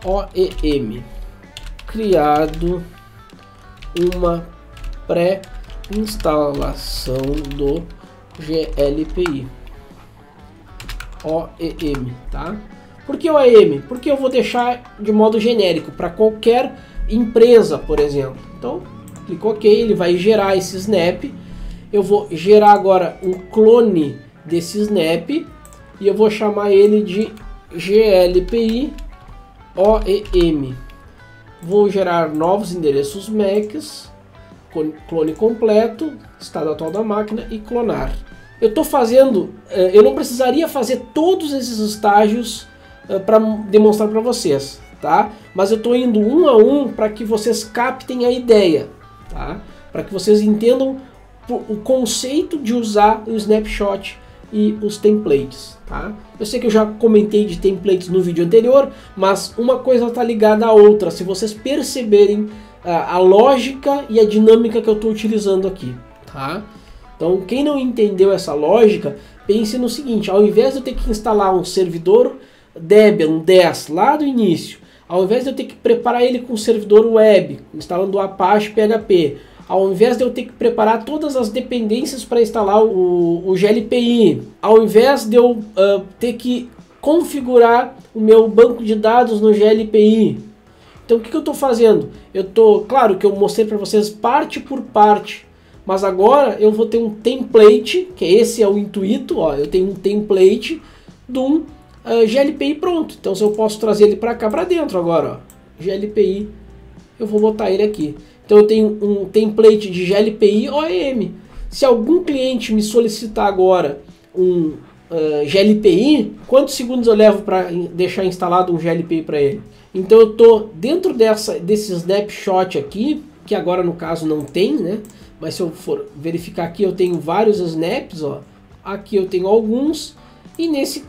S1: OEM. Criado uma pré-instalação do glpi OEM, tá? Por que OEM? Porque eu vou deixar de modo genérico para qualquer empresa, por exemplo. Então, clico OK, ele vai gerar esse snap. Eu vou gerar agora um clone desse snap e eu vou chamar ele de glpi OEM. Vou gerar novos endereços MACs, clone completo, estado atual da máquina e clonar. Eu estou fazendo, eu não precisaria fazer todos esses estágios para demonstrar para vocês, tá? Mas eu estou indo um a um para que vocês captem a ideia, tá? Para que vocês entendam o conceito de usar o snapshot e os templates, tá? Eu sei que eu já comentei de templates no vídeo anterior, mas uma coisa está ligada à outra, se vocês perceberem a lógica e a dinâmica que eu estou utilizando aqui, tá? Então, quem não entendeu essa lógica, pense no seguinte: ao invés de eu ter que instalar um servidor Debian 10 lá do início, ao invés de eu ter que preparar ele com um servidor web, instalando o Apache PHP, ao invés de eu ter que preparar todas as dependências para instalar o GLPI, ao invés de eu ter que configurar o meu banco de dados no GLPI. Então o que eu estou fazendo? Claro que eu mostrei para vocês parte por parte, mas agora eu vou ter um template, que esse é o intuito, ó, eu tenho um template de um GLPI pronto. Então se eu posso trazer ele para cá, para dentro agora, ó, GLPI, eu vou botar ele aqui. Então eu tenho um template de GLPI OEM. Se algum cliente me solicitar agora um GLPI, quantos segundos eu levo para deixar instalado um GLPI para ele? Então eu estou dentro desse snapshot aqui, que agora no caso não tem, né? Mas se eu for verificar aqui, eu tenho vários snaps, ó. Aqui eu tenho alguns, e nesse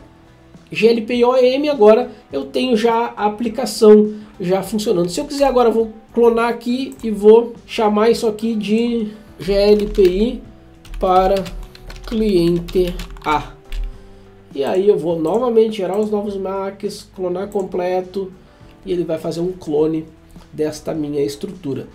S1: GLPI OEM agora eu tenho já a aplicação já funcionando. Se eu quiser agora, eu vou clonar aqui e vou chamar isso aqui de GLPI para cliente A. E aí eu vou novamente gerar os novos MACs, clonar completo, e ele vai fazer um clone desta minha estrutura.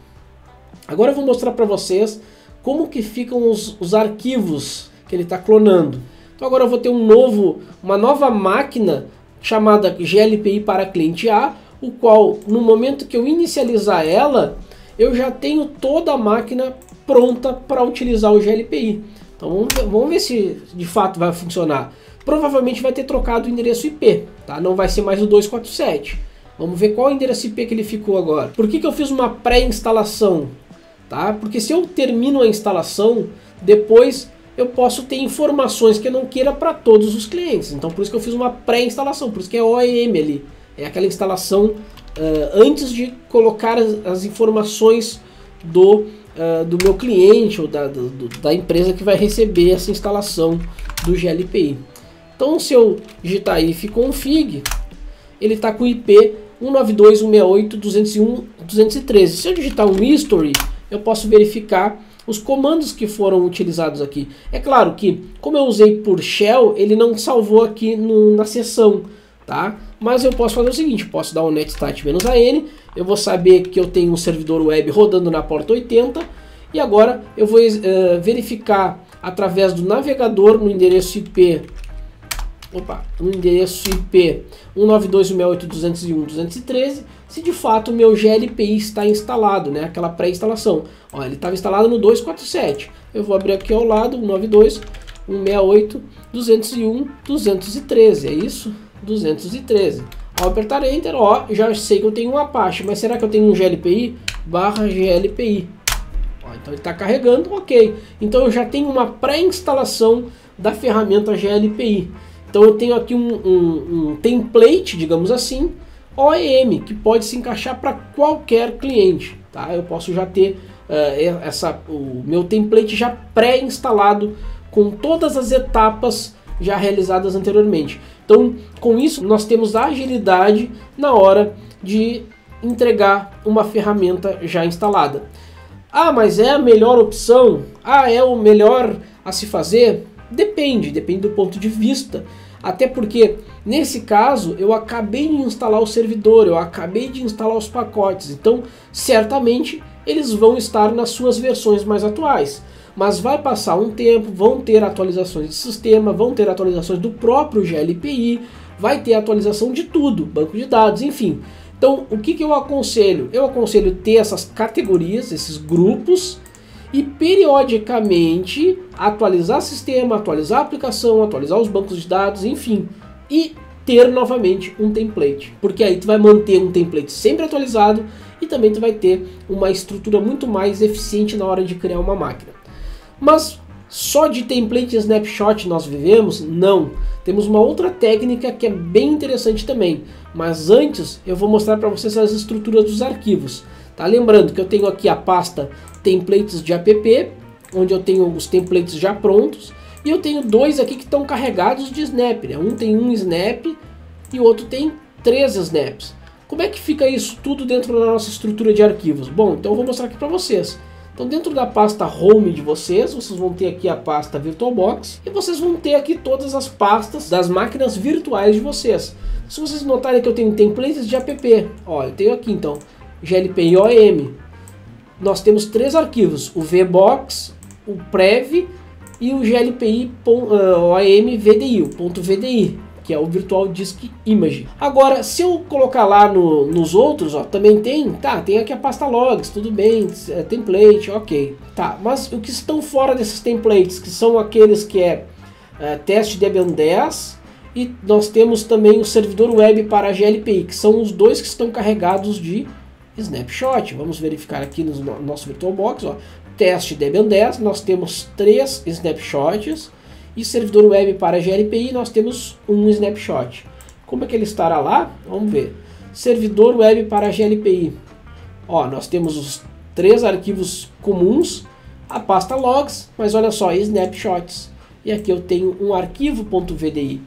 S1: Agora eu vou mostrar para vocês como que ficam os arquivos que ele está clonando. Então agora eu vou ter uma nova máquina chamada GLPI para cliente A, o qual no momento que eu inicializar ela, eu já tenho toda a máquina pronta para utilizar o GLPI. Então vamos ver se de fato vai funcionar. Provavelmente vai ter trocado o endereço IP, tá? Não vai ser mais o 247. Vamos ver qual endereço IP que ele ficou agora. Por que eu fiz uma pré-instalação? Tá? Porque se eu termino a instalação, depois eu posso ter informações que eu não queira para todos os clientes. Então por isso que eu fiz uma pré-instalação, por isso que é OEM ali. É aquela instalação antes de colocar as informações do meu cliente ou da empresa que vai receber essa instalação do GLPI. Então se eu digitar if config, ele está com IP 192.168.201.213. Se eu digitar um history, eu posso verificar os comandos que foram utilizados aqui. É claro que, como eu usei por shell, ele não salvou aqui na seção, tá? Mas eu posso fazer o seguinte, posso dar um netstat--an, eu vou saber que eu tenho um servidor web rodando na porta 80, e agora eu vou verificar através do navegador no endereço IP 192.168.201.213, se de fato o meu GLPI está instalado, né? Aquela pré-instalação. Ele estava instalado no 247. Eu vou abrir aqui ao lado, 192.168.201.213, é isso? 213. Ao apertar Enter, já sei que eu tenho um Apache, mas será que eu tenho um GLPI? /GLPI. Então ele está carregando, ok. Então eu já tenho uma pré-instalação da ferramenta GLPI. Então eu tenho aqui um template, digamos assim, OEM, que pode se encaixar para qualquer cliente. Tá? Eu posso já ter o meu template já pré-instalado com todas as etapas já realizadas anteriormente. Então, com isso, nós temos agilidade na hora de entregar uma ferramenta já instalada. Ah, mas é a melhor opção? Ah, é o melhor a se fazer? Depende do ponto de vista. Até porque, nesse caso, eu acabei de instalar o servidor, eu acabei de instalar os pacotes. Então, certamente, eles vão estar nas suas versões mais atuais. Mas vai passar um tempo, vão ter atualizações de sistema, vão ter atualizações do próprio GLPI, vai ter atualização de tudo, banco de dados, enfim. Então, o que eu aconselho? Eu aconselho ter essas categorias, esses grupos, e periodicamente atualizar o sistema, atualizar a aplicação, atualizar os bancos de dados, enfim, e ter novamente um template, porque aí tu vai manter um template sempre atualizado e também tu vai ter uma estrutura muito mais eficiente na hora de criar uma máquina. Mas só de template e snapshot nós vivemos? Não. Temos uma outra técnica que é bem interessante também, mas antes eu vou mostrar para vocês as estruturas dos arquivos. Tá? Lembrando que eu tenho aqui a pasta templates de app, onde eu tenho os templates já prontos, e eu tenho dois aqui que estão carregados de snap, né? Um tem um snap e o outro tem 3 snaps. Como é que fica isso tudo dentro da nossa estrutura de arquivos? Bom, então eu vou mostrar aqui para vocês. Então dentro da pasta home de vocês vão ter aqui a pasta VirtualBox e vocês vão ter aqui todas as pastas das máquinas virtuais de vocês. Se vocês notarem que eu tenho templates de app, eu tenho aqui então GLPI OEM. Nós temos 3 arquivos, o VBox, o Prev e o GLPI OEM VDI, o .VDI, que é o Virtual Disk Image. Agora, se eu colocar lá nos outros, também tem aqui a pasta logs, tudo bem, template, ok. Tá, mas o que estão fora desses templates, que são aqueles que teste Debian 10, e nós temos também o servidor web para GLPI, que são os dois que estão carregados de snapshot. Vamos verificar aqui no nosso VirtualBox, teste Debian 10, nós temos 3 snapshots, e servidor web para GLPI nós temos um snapshot. Como é que ele estará lá? Vamos ver. Servidor web para GLPI. Nós temos os 3 arquivos comuns, a pasta logs, mas olha só, snapshots. E aqui eu tenho um arquivo .vdi.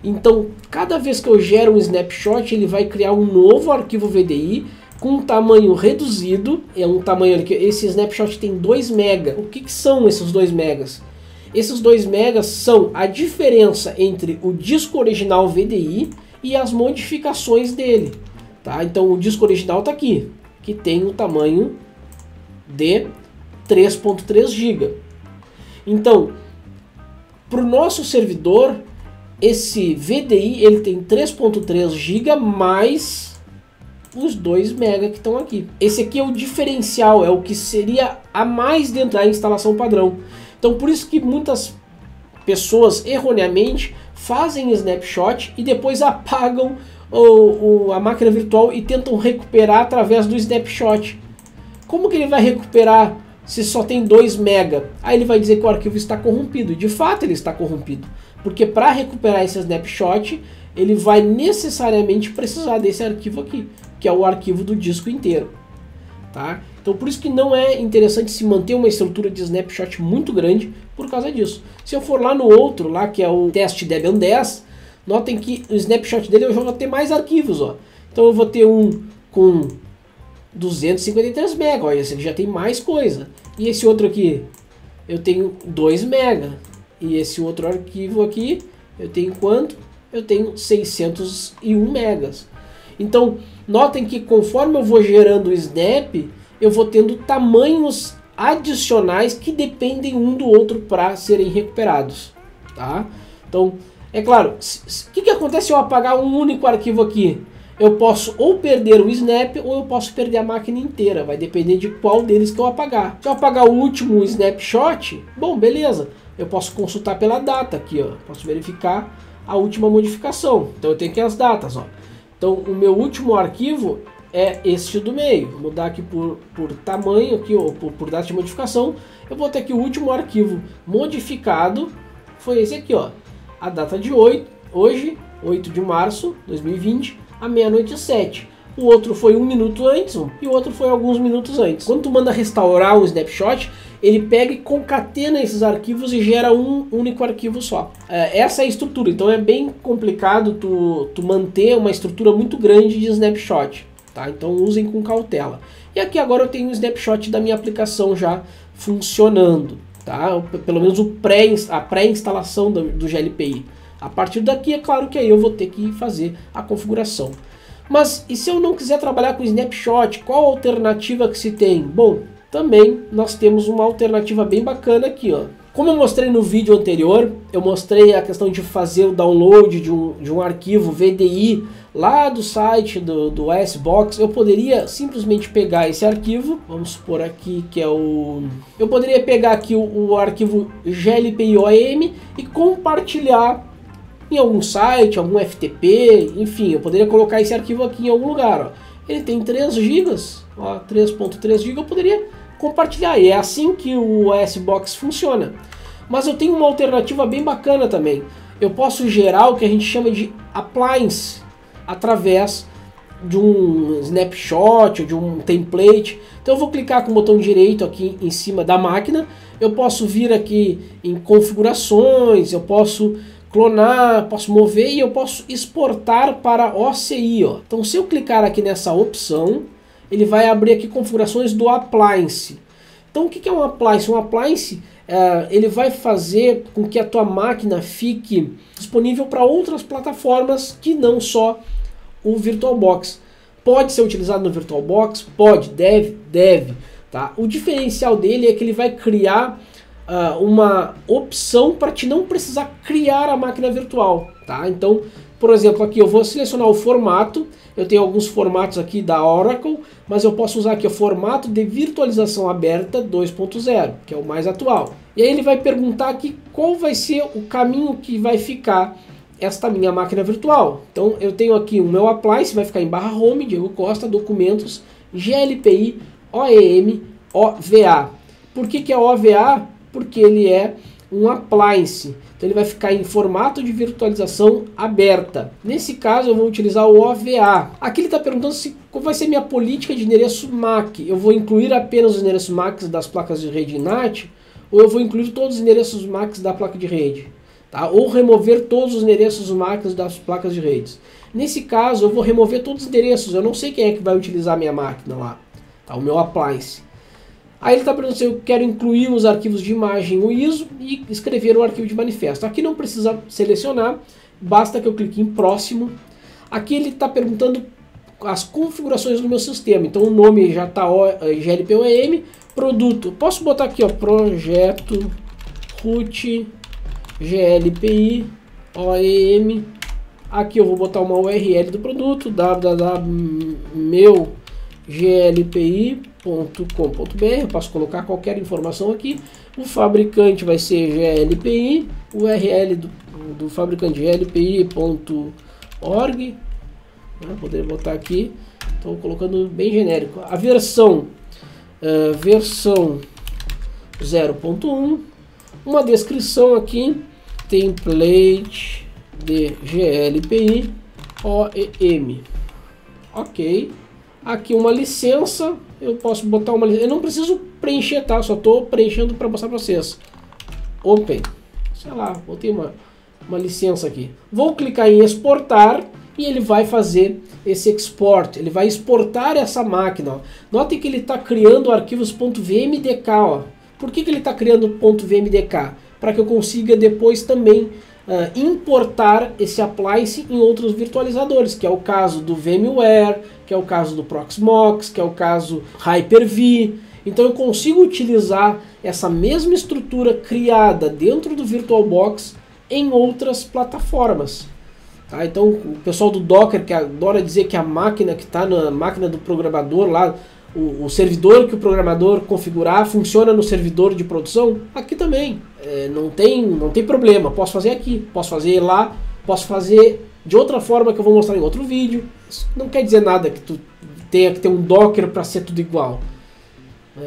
S1: Então, cada vez que eu gero um snapshot, ele vai criar um novo arquivo VDI com um tamanho reduzido. É um tamanho que esse snapshot tem 2 MB. O que são esses 2 megas? Esses 2 megas são a diferença entre o disco original VDI e as modificações dele. Tá? Então o disco original está aqui, que tem o tamanho de 3.3 GB. Então, para o nosso servidor, esse VDI ele tem 3.3 GB mais os 2 MB que estão aqui. Esse aqui é o diferencial, é o que seria a mais dentro da instalação padrão. Então por isso que muitas pessoas erroneamente fazem snapshot e depois apagam a máquina virtual e tentam recuperar através do snapshot. Como que ele vai recuperar se só tem 2 MB? Aí ele vai dizer que o arquivo está corrompido. E de fato ele está corrompido. Porque para recuperar esse snapshot, ele vai necessariamente precisar desse arquivo aqui, que é o arquivo do disco inteiro. Tá? Então por isso que não é interessante se manter uma estrutura de snapshot muito grande por causa disso. Se eu for lá no outro, lá que é o teste Debian 10, notem que o snapshot dele eu já vou ter mais arquivos. Ó. Então eu vou ter um com 253 MB, olha, esse já tem mais coisa. E esse outro aqui, eu tenho 2 MB. E esse outro arquivo aqui, eu tenho quanto? Eu tenho 601 megas. Então, notem que conforme eu vou gerando o snap, eu vou tendo tamanhos adicionais que dependem um do outro para serem recuperados. Tá? Então, é claro, o que acontece se eu apagar um único arquivo aqui? Eu posso ou perder o snap ou eu posso perder a máquina inteira. Vai depender de qual deles que eu apagar. Se eu apagar o último snapshot, bom, beleza. Eu posso consultar pela data aqui, ó. Posso verificar a última modificação. Então eu tenho aqui as datas, ó. Então o meu último arquivo é este do meio. Vou mudar aqui por tamanho aqui, ou por data de modificação. Eu vou ter aqui o último arquivo modificado. Foi esse aqui, ó. A data de hoje, 8 de março de 2020, à meia-noite 7. O outro foi 1 minuto antes e o outro foi alguns minutos antes. Quando tu manda restaurar um snapshot, ele pega e concatena esses arquivos e gera um único arquivo só. Essa é a estrutura, então é bem complicado tu manter uma estrutura muito grande de snapshot. Tá? Então usem com cautela. E aqui agora eu tenho um snapshot da minha aplicação já funcionando. Tá? Pelo menos a pré-instalação do GLPI. A partir daqui é claro que aí eu vou ter que fazer a configuração. Mas e se eu não quiser trabalhar com snapshot, qual a alternativa que se tem? Bom, também nós temos uma alternativa bem bacana aqui, ó. Como eu mostrei no vídeo anterior, eu mostrei a questão de fazer o download de um arquivo VDI lá do site do ASBox. Eu poderia simplesmente pegar esse arquivo, vamos supor aqui que é o... Eu poderia pegar aqui o arquivo glpioem e compartilhar em algum site, algum FTP, enfim, eu poderia colocar esse arquivo aqui em algum lugar. Ó. Ele tem 3 GB, 3.3 GB, eu poderia compartilhar, e é assim que o ASBox funciona. Mas eu tenho uma alternativa bem bacana também. Eu posso gerar o que a gente chama de appliance através de um snapshot, de um template. Então eu vou clicar com o botão direito aqui em cima da máquina, eu posso vir aqui em configurações, eu posso clonar, posso mover e eu posso exportar para OCI. Ó. Então se eu clicar aqui nessa opção, ele vai abrir aqui configurações do appliance. Então o que é um appliance? Um appliance ele vai fazer com que a tua máquina fique disponível para outras plataformas que não só o VirtualBox. Pode ser utilizado no VirtualBox? Pode, deve. Tá? O diferencial dele é que ele vai criar uma opção para te não precisar criar a máquina virtual. Tá? Então, por exemplo, aqui eu vou selecionar o formato. Eu tenho alguns formatos aqui da Oracle, mas eu posso usar aqui o formato de virtualização aberta 2.0, que é o mais atual. E aí ele vai perguntar aqui qual vai ser o caminho que vai ficar esta minha máquina virtual. Então eu tenho aqui o meu appliance, vai ficar em /home, Diego Costa, documentos, GLPI, OEM, OVA. Por que é OVA? Porque ele é um appliance. Então ele vai ficar em formato de virtualização aberta. Nesse caso eu vou utilizar o OVA. Aqui ele está perguntando qual vai ser minha política de endereço MAC. Eu vou incluir apenas os endereços MAC das placas de rede NAT ou eu vou incluir todos os endereços MAC da placa de rede? Tá? Ou remover todos os endereços MAC das placas de redes. Nesse caso eu vou remover todos os endereços. Eu não sei quem é que vai utilizar a minha máquina lá. Tá? O meu appliance. Aí ele está perguntando se eu quero incluir os arquivos de imagem, o ISO, e escrever o arquivo de manifesto. Aqui não precisa selecionar, basta que eu clique em próximo. Aqui ele está perguntando as configurações do meu sistema. Então o nome já está GLPOEM, produto. Posso botar aqui, ó, projeto root GLPI OEM Aqui eu vou botar uma URL do produto, www.meuglpi.com.br. Eu posso colocar qualquer informação aqui. O fabricante vai ser GLPI, o URL do fabricante glpi.org. Poderia botar aqui, estou colocando bem genérico. A versão 0.1, uma descrição aqui, template de GLPI OEM. Ok. Aqui uma licença, eu posso botar uma licença, eu não preciso preencher, tá? Só estou preenchendo para mostrar para vocês. Open, sei lá, botei uma licença aqui. Vou clicar em exportar e ele vai fazer esse export, ele vai exportar essa máquina. Ó. Notem que ele está criando arquivos .vmdk. Ó. Por que ele está criando .vmdk? Para que eu consiga depois também importar esse appliance em outros virtualizadores, que é o caso do VMware, que é o caso do Proxmox, que é o caso Hyper-V. Então eu consigo utilizar essa mesma estrutura criada dentro do VirtualBox em outras plataformas. Tá? Então o pessoal do Docker, que adora dizer que a máquina que está na máquina do programador lá, o servidor que o programador configurar funciona no servidor de produção, aqui também. Não tem problema, posso fazer aqui, posso fazer lá, posso fazer de outra forma que eu vou mostrar em outro vídeo. Isso não quer dizer nada que tu tenha que ter um Docker para ser tudo igual.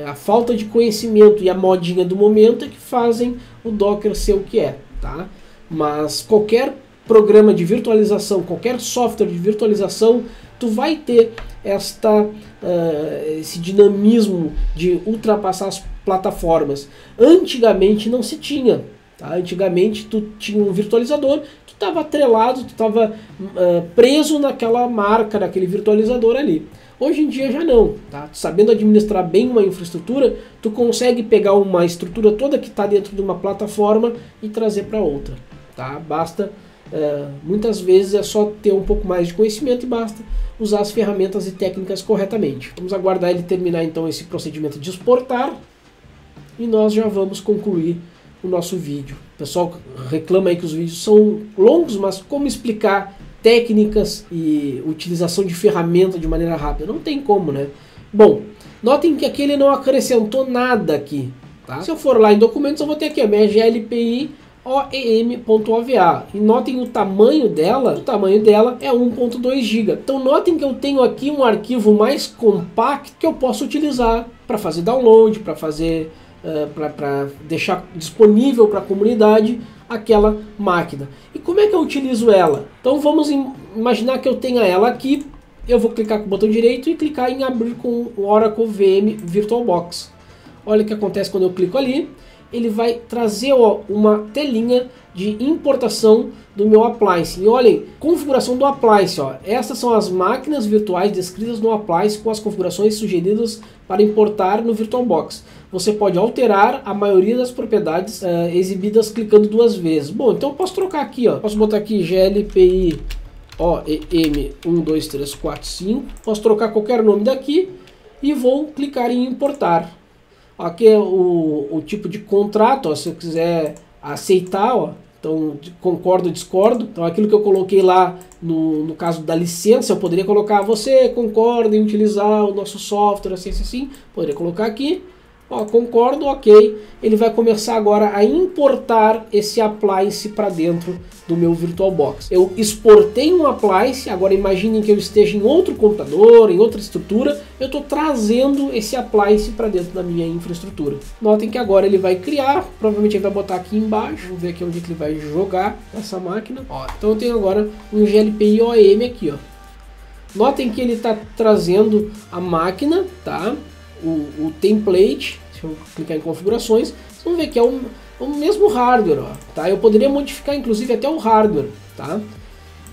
S1: A falta de conhecimento e a modinha do momento é que fazem o Docker ser o que é. Tá? Mas qualquer programa de virtualização, qualquer software de virtualização, tu vai ter esse dinamismo de ultrapassar as plataformas. Antigamente não se tinha. Tá? Antigamente tu tinha um virtualizador, tu estava atrelado, tu estava preso naquela marca, naquele virtualizador ali. Hoje em dia já não. Tá? Sabendo administrar bem uma infraestrutura, tu consegue pegar uma estrutura toda que está dentro de uma plataforma e trazer para outra. Tá? Basta, muitas vezes é só ter um pouco mais de conhecimento e basta usar as ferramentas e técnicas corretamente. Vamos aguardar ele terminar então esse procedimento de exportar e nós já vamos concluir o nosso vídeo. O pessoal reclama aí que os vídeos são longos, mas como explicar técnicas e utilização de ferramenta de maneira rápida? Não tem como, né? Bom, notem que aqui ele não acrescentou nada aqui. Tá? Se eu for lá em documentos, eu vou ter aqui a minha GLPI OEM.ova. E notem o tamanho dela é 1.2 GB. Então notem que eu tenho aqui um arquivo mais compacto que eu posso utilizar para fazer download, para fazer para deixar disponível para a comunidade aquela máquina. E como é que eu utilizo ela? Então vamos imaginar que eu tenha ela aqui, eu vou clicar com o botão direito e clicar em abrir com o Oracle VM VirtualBox. Olha o que acontece quando eu clico ali. Ele vai trazer uma telinha de importação do meu appliance. E olhem, configuração do appliance. Essas são as máquinas virtuais descritas no appliance com as configurações sugeridas para importar no VirtualBox. Você pode alterar a maioria das propriedades exibidas clicando duas vezes. Bom, então eu posso trocar aqui. Posso botar aqui GLPI OEM 1, 2, 3, 4, 5. Posso trocar qualquer nome daqui e vou clicar em importar. Aqui é o tipo de contrato, se eu quiser aceitar, então concordo ou discordo. Então aquilo que eu coloquei lá no caso da licença, eu poderia colocar: você concorda em utilizar o nosso software, assim, poderia colocar aqui. Concordo, ok. Ele vai começar agora a importar esse appliance para dentro do meu VirtualBox. Eu exportei um appliance, agora imaginem que eu esteja em outro computador, em outra estrutura, eu estou trazendo esse appliance para dentro da minha infraestrutura. Notem que agora ele vai criar, provavelmente ele vai botar aqui embaixo, vamos ver aqui onde ele vai jogar essa máquina. Então eu tenho agora um GLPI OEM aqui. Notem que ele está trazendo a máquina, tá? O template. Se eu clicar em configurações, vocês vão ver que é o mesmo hardware, tá? Eu poderia modificar inclusive até o hardware, tá?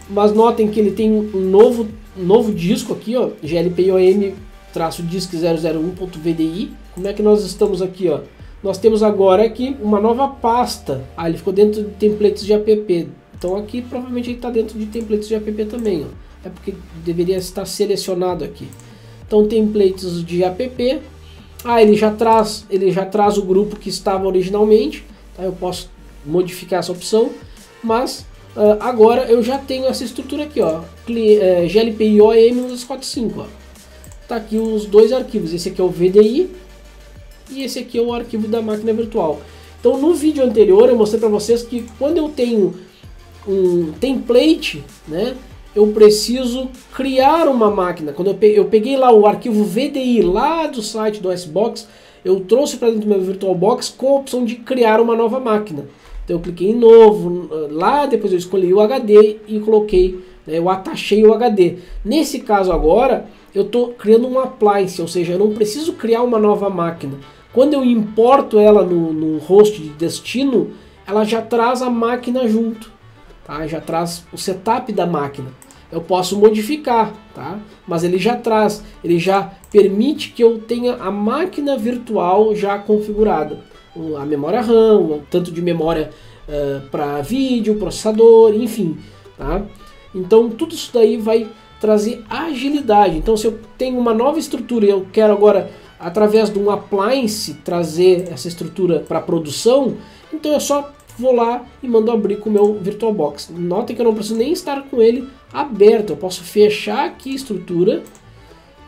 S1: Mas notem que ele tem um novo disco aqui, GLPI OEM-disk 001.vdi. Como é que nós estamos aqui, Nós temos agora aqui uma nova pasta. Ele ficou dentro de templates de app. Então aqui provavelmente ele está dentro de templates de app também, É porque deveria estar selecionado aqui. Então templates de app, ele já traz o grupo que estava originalmente, tá? Eu posso modificar essa opção, mas agora eu já tenho essa estrutura aqui, ó, GLPI OEM 1245, ó. Tá aqui os dois arquivos, esse aqui é o VDI e esse aqui é o arquivo da máquina virtual. Então no vídeo anterior eu mostrei para vocês que quando eu tenho um template, né, eu preciso criar uma máquina. Quando eu peguei lá o arquivo VDI lá do site do SBox, eu trouxe para dentro do meu VirtualBox com a opção de criar uma nova máquina. Então eu cliquei em novo, lá depois eu escolhi o HD e coloquei, né, eu atachei o HD. Nesse caso agora, eu estou criando um appliance, ou seja, eu não preciso criar uma nova máquina. Quando eu importo ela no host de destino, ela já traz a máquina junto, tá? Já traz o setup da máquina. Eu posso modificar, tá? Mas ele já traz, ele já permite que eu tenha a máquina virtual já configurada. A memória RAM, o tanto de memória para vídeo, processador, enfim, tá? Então tudo isso daí vai trazer agilidade. Então se eu tenho uma nova estrutura e eu quero agora, através de um appliance, trazer essa estrutura para produção, então eu só vou lá e mando abrir com o meu VirtualBox. Notem que eu não preciso nem estar com ele aberto, eu posso fechar aqui a estrutura,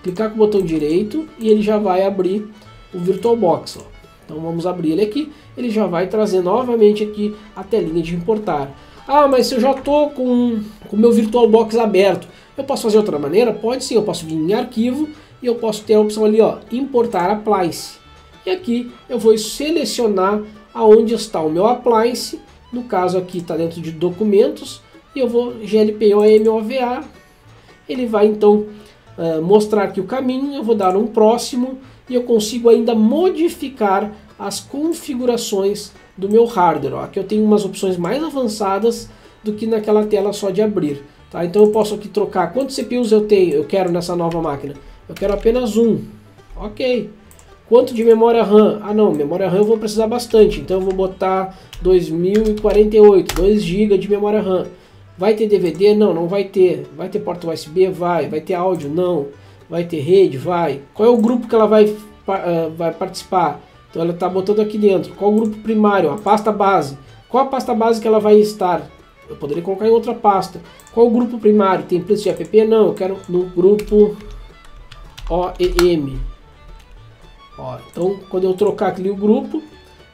S1: clicar com o botão direito e ele já vai abrir o VirtualBox, ó. Então vamos abrir ele aqui, ele já vai trazer novamente aqui a telinha de importar. Ah, mas se eu já estou com o meu VirtualBox aberto, eu posso fazer outra maneira? Pode sim, eu posso vir em arquivo e eu posso ter a opção ali, ó, importar appliance. E aqui eu vou selecionar aonde está o meu appliance, no caso aqui está dentro de documentos, e eu vou GLPOMOVA, ele vai então mostrar aqui o caminho, eu vou dar um próximo, e eu consigo ainda modificar as configurações do meu hardware. Ó, aqui eu tenho umas opções mais avançadas do que naquela tela só de abrir. Tá? Então eu posso aqui trocar quantos CPUs eu quero nessa nova máquina. Eu quero apenas um. Ok. Quanto de memória RAM? Ah não, memória RAM eu vou precisar bastante. Então eu vou botar 2048, 2 GB de memória RAM. Vai ter DVD? Não, não vai ter. Vai ter porta USB? Vai. Vai ter áudio? Não. Vai ter rede? Vai. Qual é o grupo que ela vai participar? Então ela está botando aqui dentro. Qual o grupo primário? A pasta base. Qual a pasta base que ela vai estar? Eu poderia colocar em outra pasta. Qual o grupo primário? Tem preço de app? Não, eu quero no grupo OEM. Ó, então quando eu trocar aqui o grupo,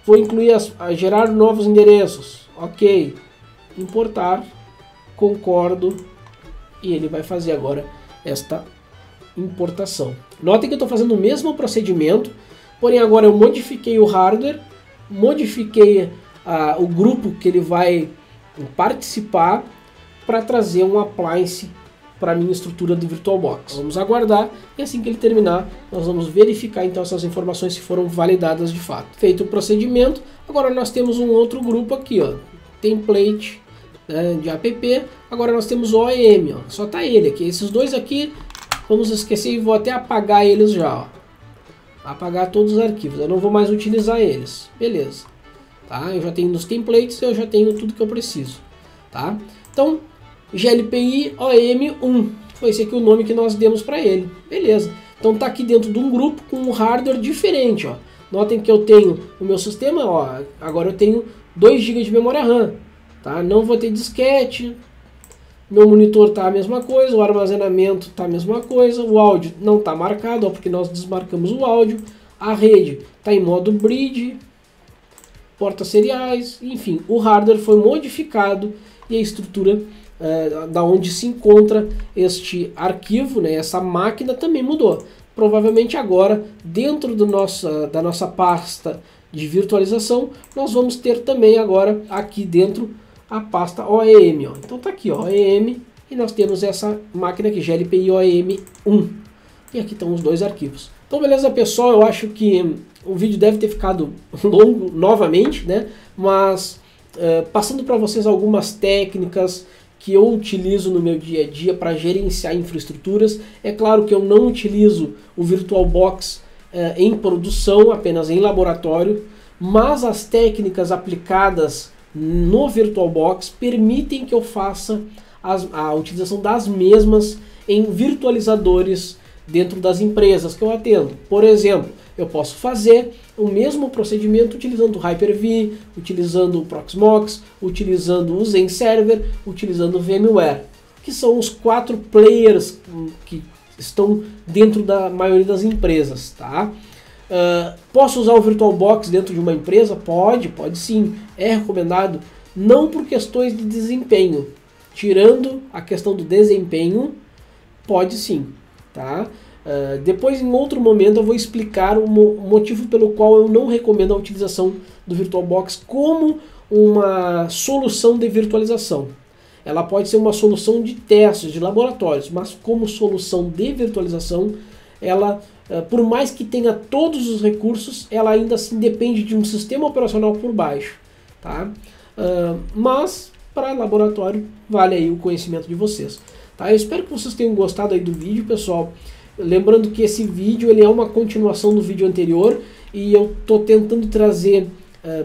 S1: vou incluir gerar novos endereços. Ok. Importar. Concordo. E ele vai fazer agora esta importação. Notem que eu estou fazendo o mesmo procedimento, porém agora eu modifiquei o hardware, modifiquei o grupo que ele vai participar para trazer um appliance para a minha estrutura do VirtualBox. Vamos aguardar e assim que ele terminar, nós vamos verificar então essas informações se foram validadas de fato. Feito o procedimento, agora nós temos um outro grupo aqui, ó, template, né, de app. Agora nós temos o OEM, ó, só tá ele aqui. Esses dois aqui, vamos esquecer e vou até apagar eles já, ó. Apagar todos os arquivos, eu não vou mais utilizar eles. Beleza. Tá? Eu já tenho nos templates, eu já tenho tudo que eu preciso. Tá? Então, GLPI OEM 1. Foi esse aqui o nome que nós demos para ele. Beleza. Então tá aqui dentro de um grupo com um hardware diferente, ó. Notem que eu tenho o meu sistema, ó. Agora eu tenho 2 GB de memória RAM. Tá? Não vou ter disquete. Meu monitor está a mesma coisa, o armazenamento está a mesma coisa, o áudio não está marcado, ó, porque nós desmarcamos o áudio, a rede está em modo bridge, portas seriais, enfim, o hardware foi modificado e a estrutura da onde se encontra este arquivo, né, essa máquina também mudou. Provavelmente agora, dentro da nossa pasta de virtualização, nós vamos ter também agora aqui dentro a pasta OEM, ó. Então tá aqui, ó, OEM, e nós temos essa máquina aqui, GLPI OEM 1. E aqui estão os dois arquivos. Então beleza, pessoal, eu acho que o vídeo deve ter ficado longo novamente, né? Mas passando para vocês algumas técnicas que eu utilizo no meu dia a dia para gerenciar infraestruturas. É claro que eu não utilizo o VirtualBox em produção, apenas em laboratório, mas as técnicas aplicadas no VirtualBox permitem que eu faça a utilização das mesmas em virtualizadores dentro das empresas que eu atendo. Por exemplo, eu posso fazer o mesmo procedimento utilizando o Hyper-V, utilizando o Proxmox, utilizando o Zen Server, utilizando o VMware, que são os 4 players que estão dentro da maioria das empresas, tá? Posso usar o VirtualBox dentro de uma empresa? Pode sim, é recomendado, não por questões de desempenho. Tirando a questão do desempenho, pode sim, tá? Depois, em outro momento, eu vou explicar o motivo pelo qual eu não recomendo a utilização do VirtualBox como uma solução de virtualização. Ela pode ser uma solução de testes, de laboratórios, mas como solução de virtualização, ela, por mais que tenha todos os recursos, ela ainda assim depende de um sistema operacional por baixo, tá? Mas para laboratório vale aí o conhecimento de vocês, tá? Eu espero que vocês tenham gostado aí do vídeo, pessoal. Lembrando que esse vídeo ele é uma continuação do vídeo anterior e eu estou tentando trazer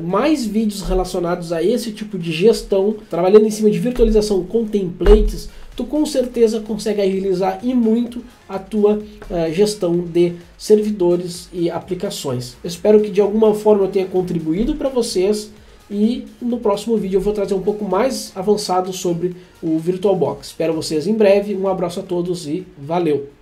S1: mais vídeos relacionados a esse tipo de gestão, trabalhando em cima de virtualização com templates. Tu com certeza consegue agilizar e muito a tua gestão de servidores e aplicações. Eu espero que de alguma forma eu tenha contribuído para vocês e no próximo vídeo eu vou trazer um pouco mais avançado sobre o VirtualBox. Espero vocês em breve, um abraço a todos e valeu!